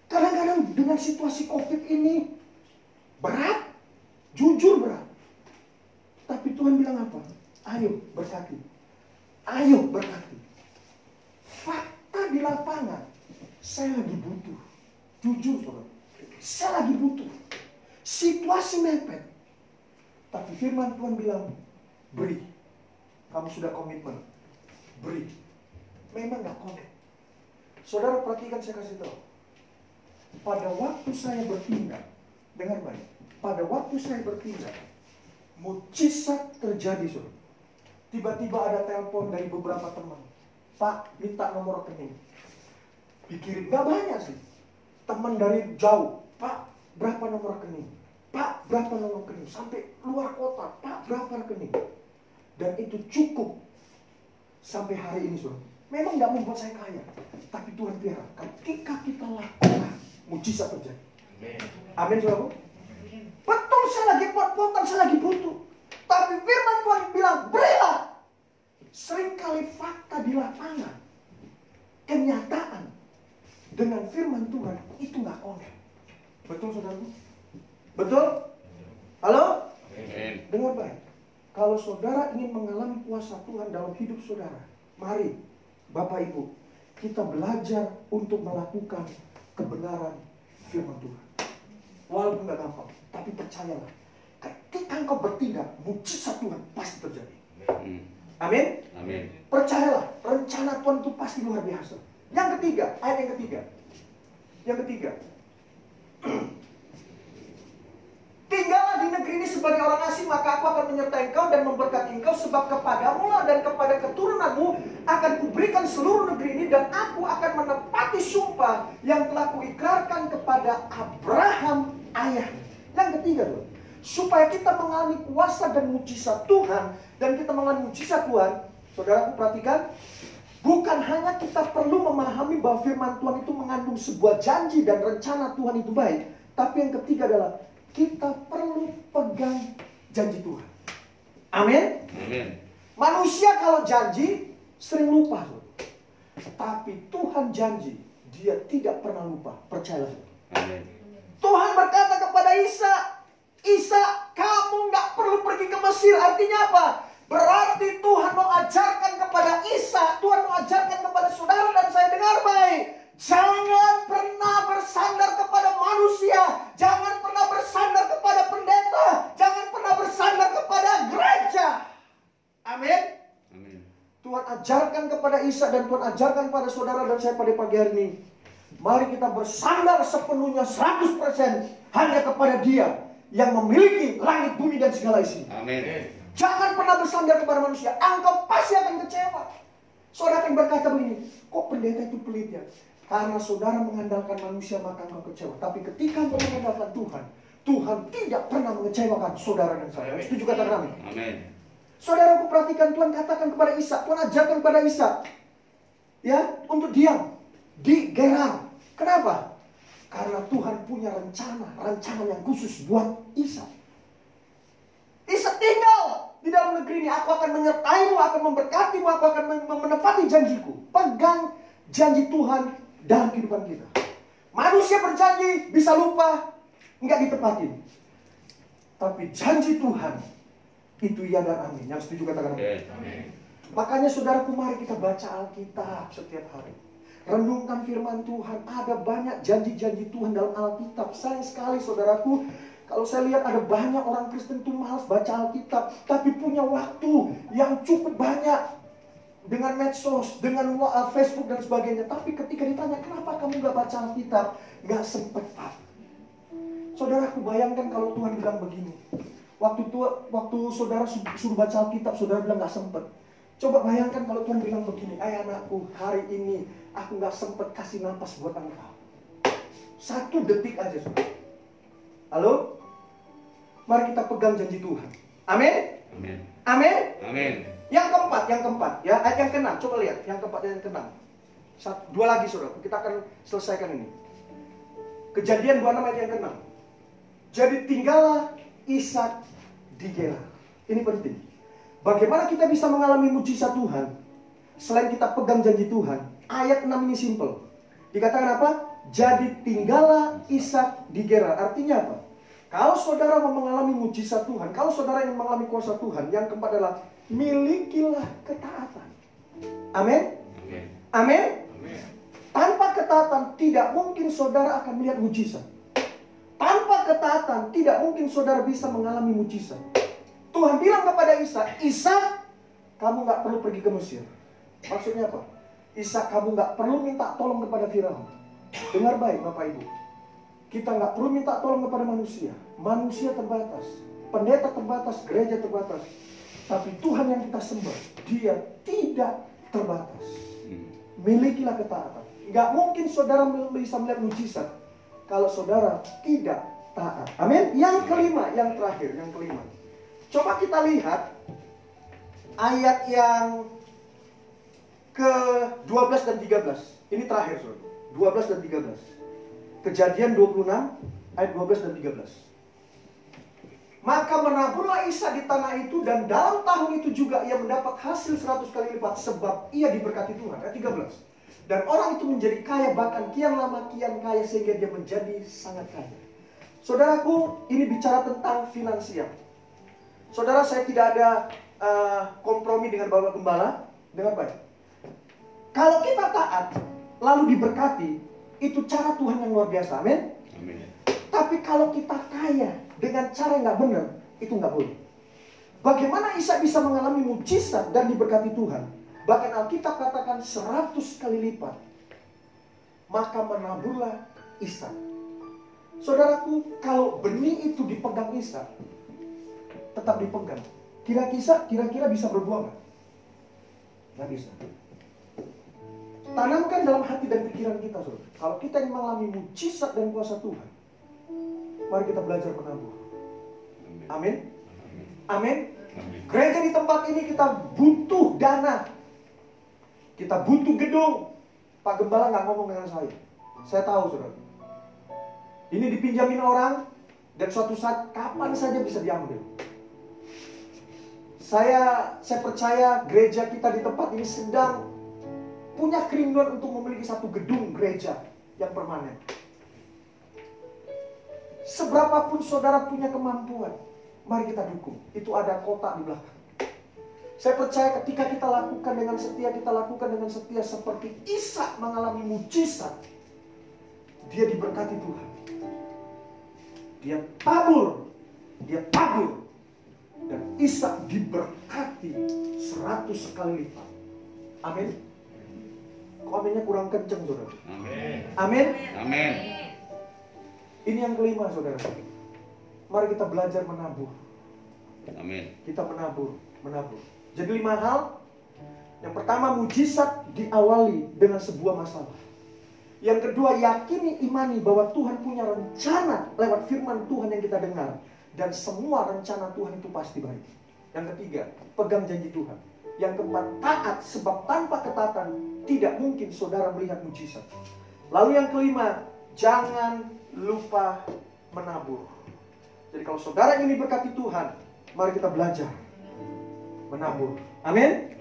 Kadang-kadang dengan situasi COVID ini berat, jujur berat. Tapi Tuhan bilang apa? Ayo berkati. Ayo berkati. Fakta di lapangan, saya lagi butuh. Jujur saudara, saya lagi butuh. Situasi mepet. Tapi firman Tuhan bilang, beri. Kamu sudah komitmen, beri. Memang gak komit. Saudara perhatikan, saya kasih tahu. Pada waktu saya bertindak, dengar baik. Pada waktu saya bertindak, mujizat terjadi, saudara. Tiba-tiba ada telepon dari beberapa teman. Pak, minta nomor rekening. Dikirim, gak banyak sih. Teman dari jauh. Pak, berapa nomor rekening? Pak, berapa nomor rekening? Sampai luar kota. Pak, berapa rekening? Dan itu cukup sampai hari ini, saudara. Memang gak membuat saya kaya, tapi Tuhan biarkan. Ketika kita lakukan, mujizat terjadi. Amin, saudara. Betul, saya lagi pot-potan, saya lagi butuh. Tapi firman Tuhan bilang, berilah. Seringkali fakta di lapangan, kenyataan dengan firman Tuhan itu gak connect. Betul, saudara? Betul? Halo? Dengar baik. Kalau saudara ingin mengalami kuasa Tuhan dalam hidup saudara, mari Bapak Ibu, kita belajar untuk melakukan kebenaran firman Tuhan. Walaupun gak gampang, tapi percayalah, ketika engkau bertindak, mujizat Tuhan pasti terjadi. Amin? Amin. Percayalah, rencana Tuhan itu pasti luar biasa. Yang ketiga, ayat yang ketiga. Yang ketiga. Tinggallah di negeri ini sebagai orang asing, maka aku akan menyertai engkau dan memberkati engkau, sebab kepadamu lah dan kepada keturunanmu akan kuberikan seluruh negeri ini, dan aku akan menepati sumpah yang telah kuikrarkan kepada Abraham ayahmu. Yang ketiga, supaya kita mengalami kuasa dan mujizat Tuhan, dan kita mengalami mujizat Tuhan, saudaraku perhatikan, bukan hanya kita perlu memahami bahwa firman Tuhan itu mengandung sebuah janji dan rencana Tuhan itu baik, tapi yang ketiga adalah kita perlu pegang janji Tuhan. Amin? Amin. Manusia kalau janji sering lupa. Tapi Tuhan janji, dia tidak pernah lupa. Percayalah. Amin. Tuhan berkata kepada Isa, Isa, kamu nggak perlu pergi ke Mesir. Artinya apa? Berarti Tuhan mau ajarkan kepada Isa, Tuhan mau ajarkan kepada saudara dan saya, dengar baik. Jangan pernah bersandar kepada manusia. Jangan pernah bersandar kepada pendeta. Jangan pernah bersandar kepada gereja. Amin. Amin. Tuhan ajarkan kepada Isa dan Tuhan ajarkan pada saudara dan saya pada pagi hari ini. Mari kita bersandar sepenuhnya 100% hanya kepada Dia yang memiliki langit, bumi dan segala isinya. Amin. Jangan pernah bersandar kepada manusia. Engkau pasti akan kecewa. Saudara akan berkata begini, kok pendeta itu pelit ya? Karena saudara mengandalkan manusia maka engkau kecewa. Tapi ketika engkau mengandalkan Tuhan, Tuhan tidak pernah mengecewakan saudara dan saya. Setuju katakan amin? Amin. Saudara, aku perhatikan Tuhan katakan kepada Isa, Tuhan ajarkan kepada Isa, ya, untuk diam di Gerar. Kenapa? Karena Tuhan punya rencana yang khusus buat Isa. Isa tinggal di dalam negeri ini. Aku akan menyertaimu, akan memberkatimu, aku akan menepati janjiku. Pegang janji Tuhan dalam kehidupan kita. Manusia berjanji bisa lupa, nggak ditepatin. Tapi janji Tuhan itu ya dan amin. Yang setuju katakan amin. Makanya saudaraku, mari kita baca Alkitab setiap hari. Renungkan firman Tuhan. Ada banyak janji-janji Tuhan dalam Alkitab. Sayang sekali saudaraku, kalau saya lihat ada banyak orang Kristen itu malas baca Alkitab, tapi punya waktu yang cukup banyak dengan medsos, dengan Facebook dan sebagainya. Tapi ketika ditanya, kenapa kamu gak baca Alkitab? Gak sempet, Pak. Saudaraku, bayangkan kalau Tuhan bilang begini. Waktu saudara suruh baca Alkitab, saudara bilang gak sempet. Coba bayangkan kalau Tuhan bilang begini, anakku, hari ini aku gak sempet kasih napas buat engkau. 1 detik aja, saudara. Halo? Mari kita pegang janji Tuhan. Amin? Amin. Amin? Amin. Yang keempat, ya, ayat yang ke-6. Coba lihat, yang keempat dan yang ke-6. 2 lagi, saudara. Kita akan selesaikan ini. Kejadian 26 ayat yang ke-6. Jadi tinggallah Ishak di Gerar. Ini penting. Bagaimana kita bisa mengalami mujizat Tuhan? selain kita pegang janji Tuhan, ayat 6 ini simple. Dikatakan apa? Jadi tinggallah Ishak di Gerar. Artinya apa? Kalau saudara mau mengalami mujizat Tuhan, kalau saudara ingin mengalami kuasa Tuhan, yang keempat adalah milikilah ketaatan. Amin? Amin? Tanpa ketaatan tidak mungkin saudara akan melihat mujizat. Tanpa ketaatan tidak mungkin saudara bisa mengalami mujizat. Tuhan bilang kepada Ishak, Ishak, kamu gak perlu pergi ke Mesir. Maksudnya apa? Ishak, kamu gak perlu minta tolong kepada Firaun. Dengar baik Bapak Ibu, kita gak perlu minta tolong kepada manusia. Manusia terbatas, pendeta terbatas, gereja terbatas. Tapi Tuhan yang kita sembah, Dia tidak terbatas. Milikilah ketaatan. Gak mungkin saudara bisa melihat mujizat kalau saudara tidak taat. Amin. Yang kelima, yang terakhir, yang kelima. Coba kita lihat ayat yang ke-12 dan 13. Ini terakhir, saudara. 12 dan 13. Kejadian 26 ayat 12 dan 13. Maka menaburlah Ishak di tanah itu, dan dalam tahun itu juga ia mendapat hasil 100 kali lipat, sebab ia diberkati Tuhan. Ayat 13. Dan orang itu menjadi kaya, bahkan kian lama kian kaya, sehingga dia menjadi sangat kaya. Saudaraku, ini bicara tentang finansial. Saudara, saya tidak ada kompromi dengan Bapak Gembala. Dengar baik. Kalau kita taat, lalu diberkati, itu cara Tuhan yang luar biasa. Amin. Tapi kalau kita kaya dengan cara yang nggak benar, itu nggak boleh. Bagaimana Ishak bisa mengalami mujizat dan diberkati Tuhan? Bahkan Alkitab katakan 100 kali lipat. Maka menaburlah Ishak. Saudaraku, kalau benih itu dipegang Ishak, tetap dipegang, kira-kira bisa berbuah nggak? Nggak bisa. Tanamkan dalam hati dan pikiran kita, saudara. Kalau kita ingin mengalami mujizat dan kuasa Tuhan, mari kita belajar menabur. Amin. Amin. Gereja di tempat ini kita butuh dana, kita butuh gedung. Pak Gembala nggak ngomong dengan saya. Saya tahu, saudara. Ini dipinjamin orang, dan suatu saat kapan saja bisa diambil. Saya percaya gereja kita di tempat ini sedang punya kerinduan untuk memiliki satu gedung gereja yang permanen. Seberapapun saudara punya kemampuan, mari kita dukung. Itu ada kotak di belakang. Saya percaya ketika kita lakukan dengan setia, seperti Ishak mengalami mujizat, dia diberkati Tuhan. Dia tabur, dan Ishak diberkati 100 kali lipat. Amin. Kok aminnya kurang kenceng, saudara? Amin. Amin. Ini yang kelima, saudara. Mari kita belajar menabur. Amin. Kita menabur. Jadi 5 hal. Yang pertama, mujizat diawali dengan sebuah masalah. Yang kedua, yakini, imani bahwa Tuhan punya rencana lewat firman Tuhan yang kita dengar. Dan semua rencana Tuhan itu pasti baik. Yang ketiga, pegang janji Tuhan. Yang keempat, taat, sebab tanpa ketaatan tidak mungkin saudara melihat mujizat. Lalu yang kelima, jangan lupa menabur. Jadi kalau saudara ingin diberkati Tuhan, mari kita belajar menabur. Amin.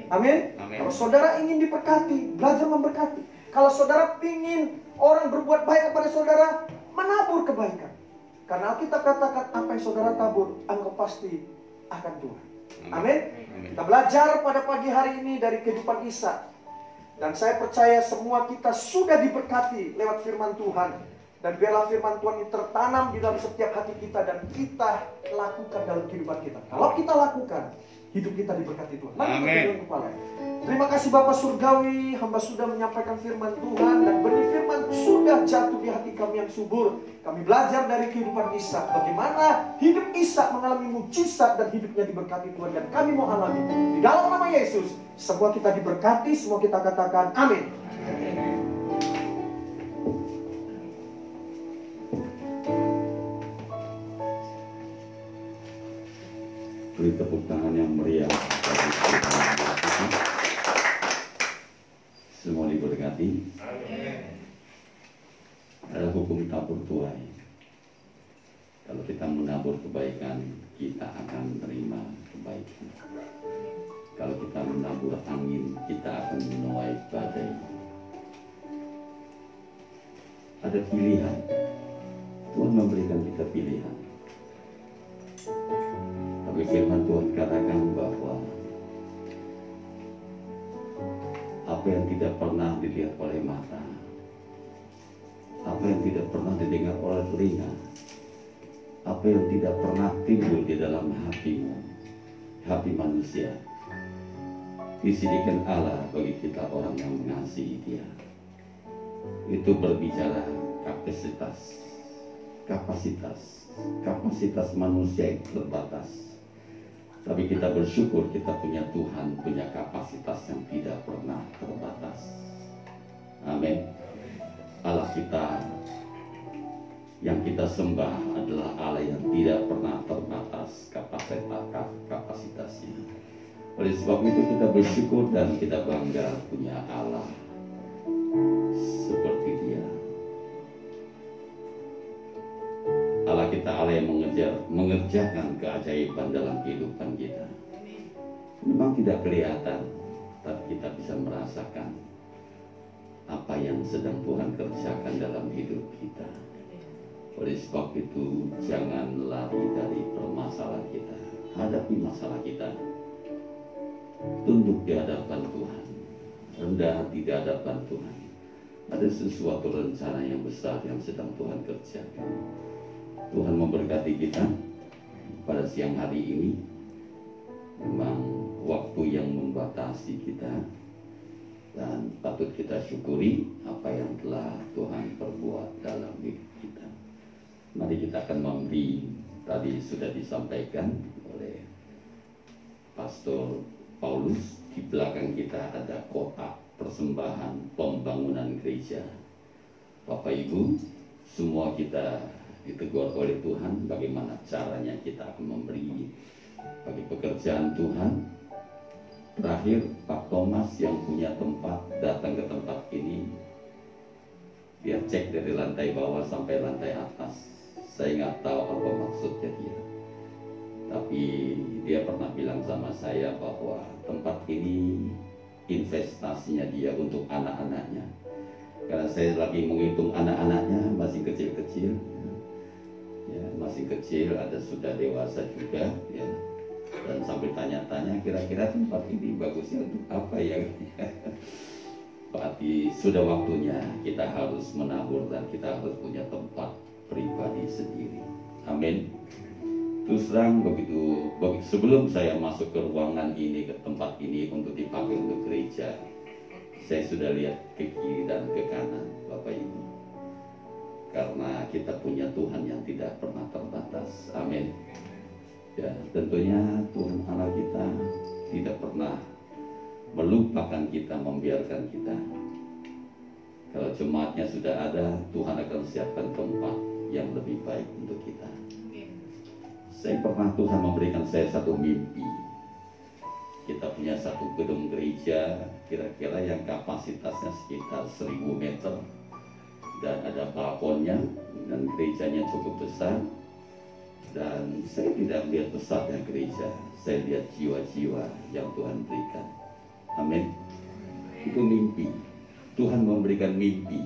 Amin. Kalau saudara ingin diberkati, belajar memberkati. Kalau saudara ingin orang berbuat baik kepada saudara, menabur kebaikan. Karena Alkitab katakan, apa yang saudara tabur, engkau pasti akan tuai. Amin. Kita belajar pada pagi hari ini dari kehidupan Ishak. Dan saya percaya semua kita sudah diberkati lewat firman Tuhan. Dan biarlah firman Tuhan ini tertanam di dalam setiap hati kita, dan kita lakukan dalam kehidupan kita. Kalau kita lakukan, hidup kita diberkati Tuhan. Amin. Terima kasih Bapak Surgawi, hamba sudah menyampaikan firman Tuhan, dan benih firman sudah jatuh di hati kami yang subur. Kami belajar dari kehidupan Ishak, bagaimana hidup Ishak mengalami mujizat dan hidupnya diberkati Tuhan, dan kami mau alami. Di dalam nama Yesus, semua kita diberkati, semua kita katakan amin. Beri tepuk tangan yang meriah. Semua diberkati. Ada hukum tabur tuai. Kalau kita menabur kebaikan, kita akan menerima kebaikan. Kalau kita menabur angin, kita akan menuai badai. Ada pilihan. Tuhan memberikan kita pilihan. Tapi firman Tuhan katakan bahwa apa yang tidak pernah dilihat oleh mata, apa yang tidak pernah didengar oleh telinga, apa yang tidak pernah timbul di dalam hatimu, hati manusia, disediakan Allah bagi kita orang yang mengasihi Dia. Itu berbicara kapasitas manusia yang terbatas. Tapi kita bersyukur kita punya Tuhan, punya kapasitas yang tidak pernah terbatas. Amin. Allah kita yang kita sembah adalah Allah yang tidak pernah terbatas kapasitasnya. Oleh sebab itu kita bersyukur dan kita bangga punya Allah seperti Dia. Allah kita Allah yang mengerjakan keajaiban dalam kehidupan kita. Memang tidak kelihatan, tapi kita bisa merasakan apa yang sedang Tuhan kerjakan dalam hidup kita. Oleh sebab itu jangan lari dari permasalahan kita. Hadapi masalah kita, tunduk di hadapan Tuhan, rendah hati di hadapan Tuhan. Ada sesuatu rencana yang besar yang sedang Tuhan kerjakan. Tuhan memberkati kita pada siang hari ini. Memang waktu yang membatasi kita, dan patut kita syukuri apa yang telah Tuhan perbuat dalam hidup kita. Mari kita akan memberi, tadi sudah disampaikan oleh Pastor Paulus, di belakang kita ada kotak persembahan pembangunan gereja. Bapak Ibu, semua kita ditegur oleh Tuhan bagaimana caranya kita akan memberi bagi pekerjaan Tuhan. Terakhir Pak Thomas yang punya tempat datang ke tempat ini, dia cek dari lantai bawah sampai lantai atas. Saya nggak tahu apa maksudnya dia, tapi dia pernah bilang sama saya bahwa tempat ini investasinya dia untuk anak-anaknya. Karena saya lagi menghitung anak-anaknya masih kecil-kecil, ya, masih kecil, ada sudah dewasa juga, ya. Dan sampai tanya-tanya kira-kira tempat ini bagusnya untuk apa ya. Berarti sudah waktunya kita harus menabur dan kita harus punya tempat pribadi sendiri. Amin. Terus terang begitu, sebelum saya masuk ke ruangan ini, ke tempat ini untuk dipakai untuk gereja, saya sudah lihat ke kiri dan ke kanan, Bapak Ibu. Karena kita punya Tuhan yang tidak pernah terbatas. Amin. Ya, tentunya Tuhan Allah kita tidak pernah melupakan kita, membiarkan kita. Kalau jemaatnya sudah ada, Tuhan akan siapkan tempat yang lebih baik untuk kita. Saya pernah Tuhan memberikan saya satu mimpi. Kita punya satu gedung gereja, kira-kira yang kapasitasnya sekitar 1000 meter, dan ada balkonnya, dan gerejanya cukup besar. Dan saya tidak melihat besarnya gereja, saya lihat jiwa-jiwa yang Tuhan berikan. Amin. Itu mimpi. Tuhan memberikan mimpi.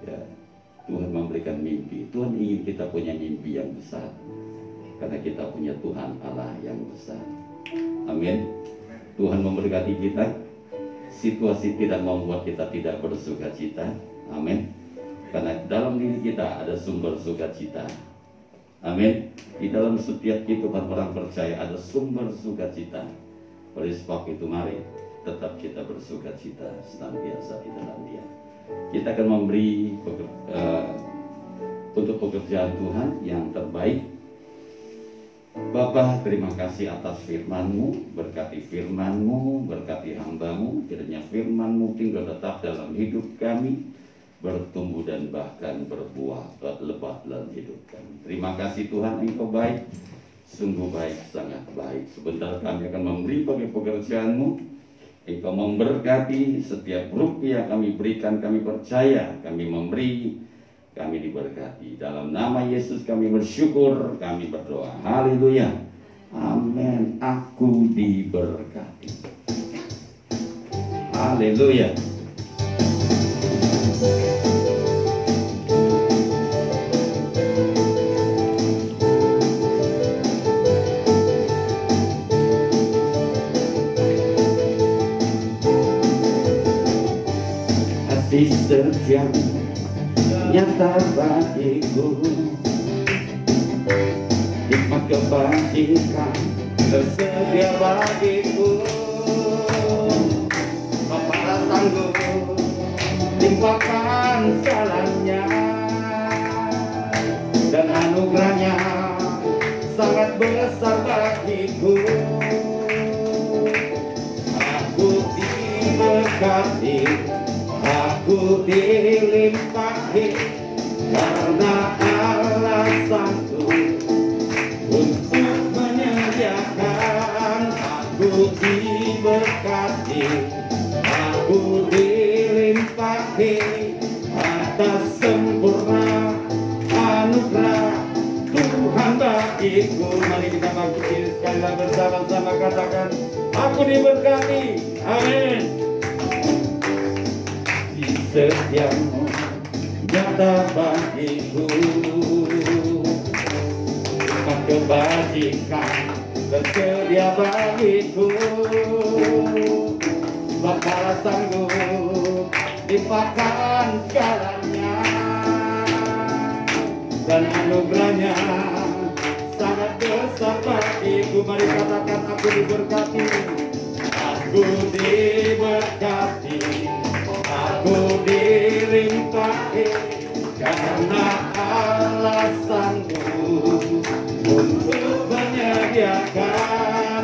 Ya, Tuhan memberikan mimpi. Tuhan ingin kita punya mimpi yang besar, karena kita punya Tuhan Allah yang besar. Amin. Tuhan memberkati kita. Situasi tidak membuat kita tidak bersukacita. Amin. Karena dalam diri kita ada sumber sukacita. Amin. Di dalam setiap kehidupan orang percaya ada sumber sukacita. Oleh sebab itu mari tetap kita bersukacita senantiasa di dalam Dia. Kita akan memberi untuk pekerjaan Tuhan yang terbaik. Bapa, terima kasih atas firman-Mu. Berkati firman-Mu, berkati hamba-Mu. Kiranya firman-Mu tinggal tetap dalam hidup kami, bertumbuh dan bahkan berbuah lebat dalam hidup kami. Terima kasih Tuhan, Engkau baik, sungguh baik, sangat baik. Sebentar kami akan memberi bagi pekerjaan-Mu. Engkau memberkati setiap rupiah kami berikan, kami percaya, kami memberi, kami diberkati. Dalam nama Yesus kami bersyukur, kami berdoa. Haleluya. Amin. Aku diberkati. Haleluya. Kasih setia nyata bagiku, hikmat kebajikan tersedia bagiku. Bapa sanggup limpahkan jalannya, dan anugerahnya sangat besar bagiku. Aku diberkati, aku dilimpahi, karena alasanku untuk menyediakan. Aku diberkati, aku dilimpahi atas sempurna anugerah Tuhan bagiku. Mari kita bangkit sekali lagi bersama-sama, katakan, aku diberkati. Amin. Setiamu nyata bagiku, hikmat kebajikan tersedia bagiku. Bapa sanggup limpahkan segalanya, dan anugerahnya sangat besar bagiku. Mari katakan, aku diberkati, aku diberkati, aku dilimpahi, karena alasanmu untuk menyediakan.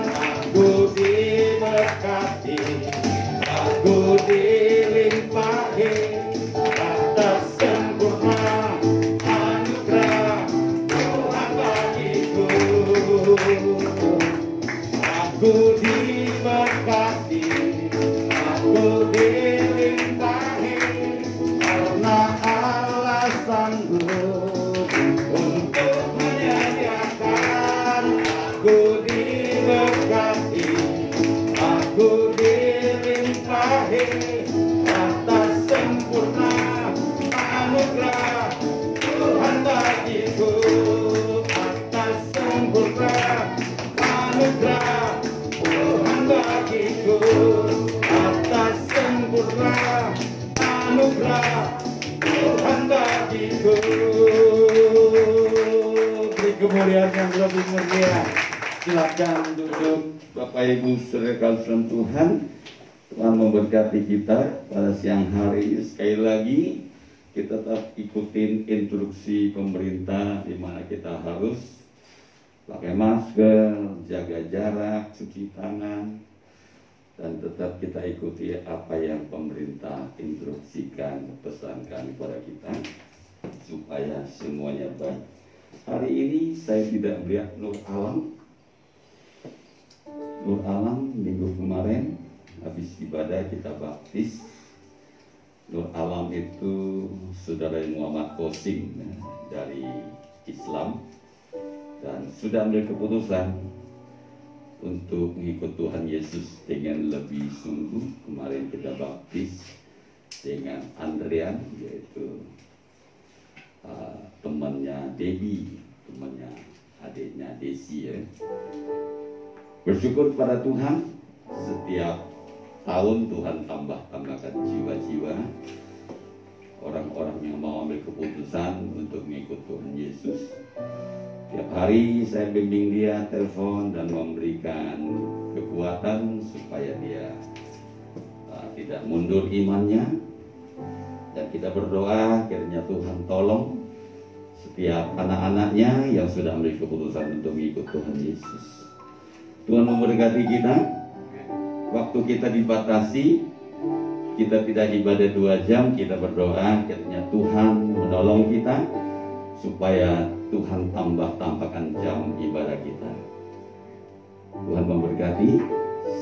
Aku diberkati, aku dilimpahi atas sempurna anugerah Tuhan bagiku. Aku diberkati, aku dilimpahi, karena alasanmu untuk menyediakan. Aku diberkati, aku dilimpahi atas sempurna anugerah Tuhan bagiku. Atas sempurna anugerah Tuhan bagiku, atas sempurna anugerah Tuhan bagiku. Beri kemuliaan yang lebih mulia. Silakan duduk, Bapak Ibu saudara dalam Tuhan. Tuhan memberkati kita pada siang hari ini. Sekali lagi kita tetap ikutin instruksi pemerintah, di mana kita harus pakai masker, jaga jarak, cuci tangan, dan tetap kita ikuti apa yang pemerintah instruksikan, pesankan kepada kita, supaya semuanya baik. Hari ini saya tidak melihat Nur Alam. Nur Alam minggu kemarin habis ibadah kita baptis. Nur Alam itu saudara Muhammad Kosim dari Islam, dan sudah ambil keputusan untuk mengikut Tuhan Yesus dengan lebih sungguh. Kemarin kita baptis dengan Andrian, yaitu temannya Debbie, temannya adiknya Desi ya. Bersyukur pada Tuhan, setiap tahun Tuhan tambahkan jiwa-jiwa orang-orang yang mau ambil keputusan untuk mengikut Tuhan Yesus. Tiap hari saya bimbing dia, telepon, dan memberikan kekuatan supaya dia tidak mundur imannya. Dan kita berdoa kiranya Tuhan tolong setiap anak-anaknya yang sudah ambil keputusan untuk mengikut Tuhan Yesus. Tuhan memberkati kita. Waktu kita dibatasi, kita tidak ibadah 2 jam, kita berdoa kiranya Tuhan menolong kita supaya Tuhan tampakkan jam ibadah kita. Tuhan memberkati.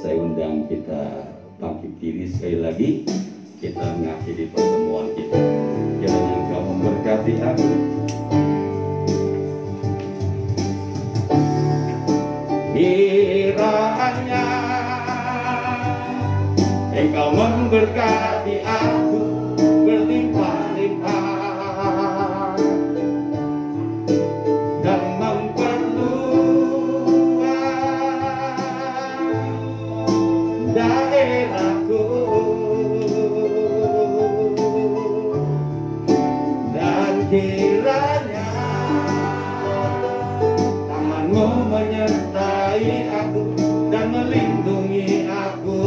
Saya undang kita bangkit diri sekali lagi. Kita mengakhiri pertemuan kita. Kiranya Engkau memberkati aku. Engkau memberkati aku berlimpah-limpah dan memperluas daerahku, dan kiranya tanganmu menyertai aku dan melindungi aku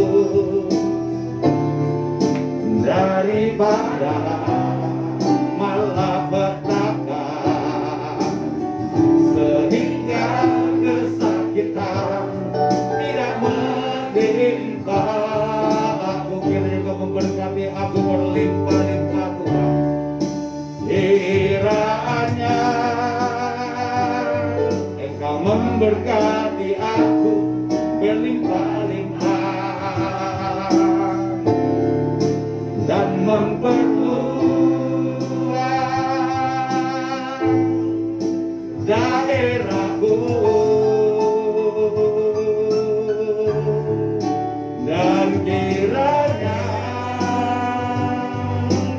daripada malapetaka, sehingga kesakitan tidak menimpa aku. Kiranya Kau memberkati aku berlimpah-limpah Tuhan. Kiranya Engkau memberkati aku berlimpah-limpah dan memperluas daerahku, dan kiranya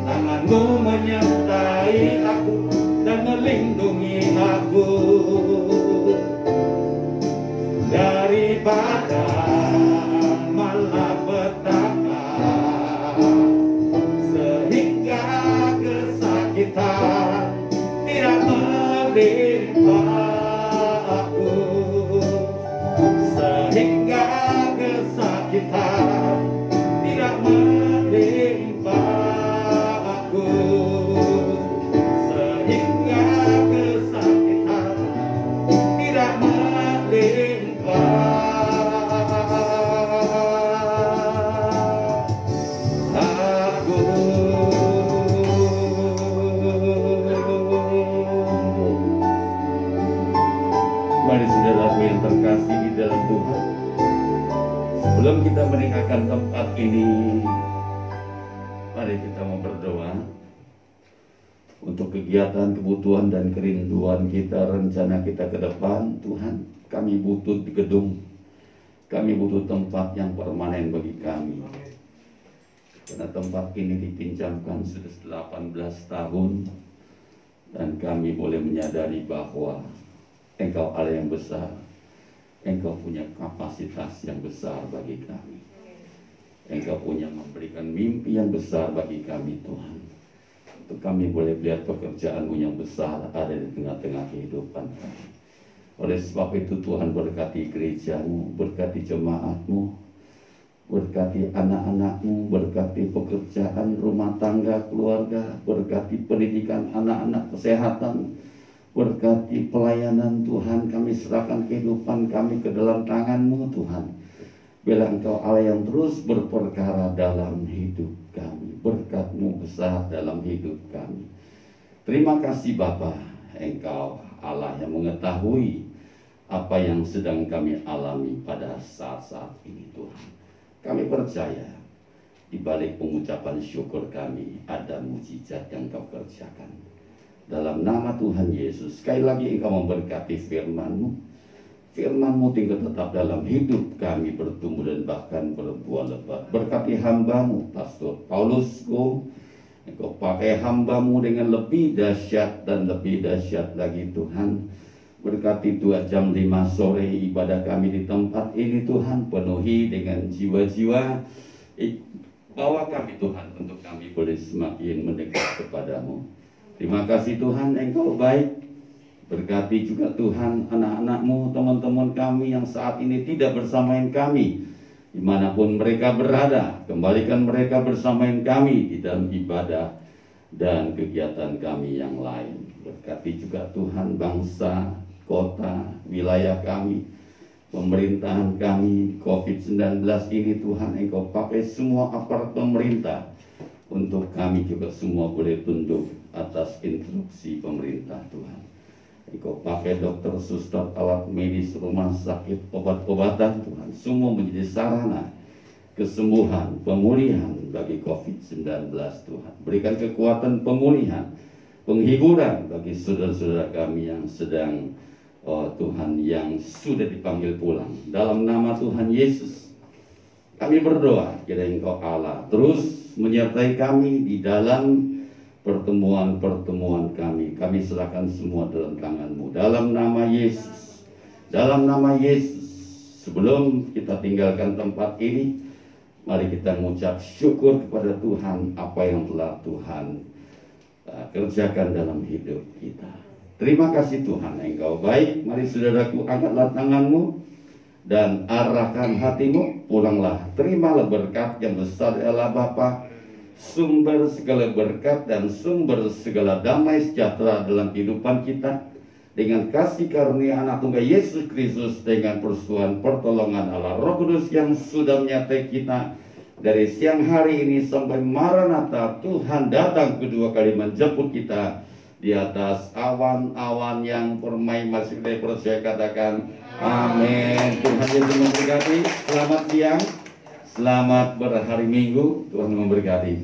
tanganmu menyertai aku dan melindungi aku daripada malapetaka, sehingga kesakitan tidak menimpa aku, sehingga kesakitan tidak menimpa aku, sehingga kesakitan tidak menimpa aku. Mari saudaraku yang terkasih di dalam Tuhan, sebelum kita meninggalkan tempat ini, mari kita mau berdoa untuk kegiatan, kebutuhan, dan kerinduan kita, rencana kita ke depan. Tuhan, kami butuh di gedung, kami butuh tempat yang permanen bagi kami, karena tempat ini dipinjamkan sudah 18 tahun, dan kami boleh menyadari bahwa Engkau Allah yang besar, Engkau punya kapasitas yang besar bagi kami, Engkau punya memberikan mimpi yang besar bagi kami Tuhan, untuk kami boleh melihat pekerjaan-Mu yang besar ada di tengah-tengah kehidupan kami. Oleh sebab itu Tuhan, berkati gereja-Mu, berkati jemaat-Mu, berkati anak-anak-Mu, berkati pekerjaan, rumah tangga, keluarga, berkati pendidikan anak-anak, kesehatan, berkati pelayanan Tuhan. Kami serahkan kehidupan kami ke dalam tangan-Mu Tuhan. Bila Engkau Allah yang terus berperkara dalam hidup kami, berkat-Mu besar dalam hidup kami. Terima kasih Bapa, Engkau Allah yang mengetahui apa yang sedang kami alami pada saat-saat ini Tuhan. Kami percaya di balik pengucapan syukur kami ada mujizat yang Kau kerjakan. Dalam nama Tuhan Yesus, sekali lagi Engkau memberkati firman-Mu. Firman-Mu tinggal tetap dalam hidup kami, bertumbuh dan bahkan berbuah lebat. Berkati hamba-Mu, Pastor Paulusku. Engkau pakai hamba-Mu dengan lebih dahsyat dan lebih dahsyat lagi Tuhan. Berkati 2 jam 5 sore ibadah kami di tempat ini Tuhan. Penuhi dengan jiwa-jiwa. Bawa kami Tuhan untuk kami boleh semakin mendekat kepadamu. Terima kasih Tuhan, Engkau baik. Berkati juga Tuhan anak-anak-Mu, teman-teman kami yang saat ini tidak bersamain kami, dimanapun mereka berada. Kembalikan mereka bersamain kami di dalam ibadah dan kegiatan kami yang lain. Berkati juga Tuhan bangsa, kota, wilayah kami, pemerintahan kami. COVID-19 ini Tuhan, Engkau pakai semua aparat pemerintah untuk kami juga semua boleh tunduk atas instruksi pemerintah Tuhan. Engkau pakai dokter, suster, alat medis, rumah sakit, obat-obatan Tuhan, semua menjadi sarana kesembuhan, pemulihan bagi COVID-19 Tuhan. Berikan kekuatan pemulihan, penghiburan bagi saudara-saudara kami yang sedang Tuhan yang sudah dipanggil pulang. Dalam nama Tuhan Yesus, Kami berdoa kiranya Engkau Allah terus menyertai kami di dalam pertemuan-pertemuan kami. Kami serahkan semua dalam tangan-Mu. Dalam nama Yesus. Dalam nama Yesus. Sebelum kita tinggalkan tempat ini, mari kita mengucap syukur kepada Tuhan apa yang telah Tuhan kerjakan dalam hidup kita. Terima kasih Tuhan, Engkau baik. Mari saudaraku, angkatlah tanganmu dan arahkan hatimu, pulanglah. Terimalah berkat yang besar adalah Bapa, sumber segala berkat dan sumber segala damai sejahtera dalam kehidupan kita. Dengan kasih karunia anak tunggal Yesus Kristus, dengan persuan pertolongan Allah Roh Kudus yang sudah menyertai kita dari siang hari ini sampai Maranatha, Tuhan datang kedua kali menjemput kita di atas awan-awan yang permai masih kita percaya, katakan amin. Tuhan Yesus memberkati. Selamat siang, selamat berhari Minggu. Tuhan memberkati.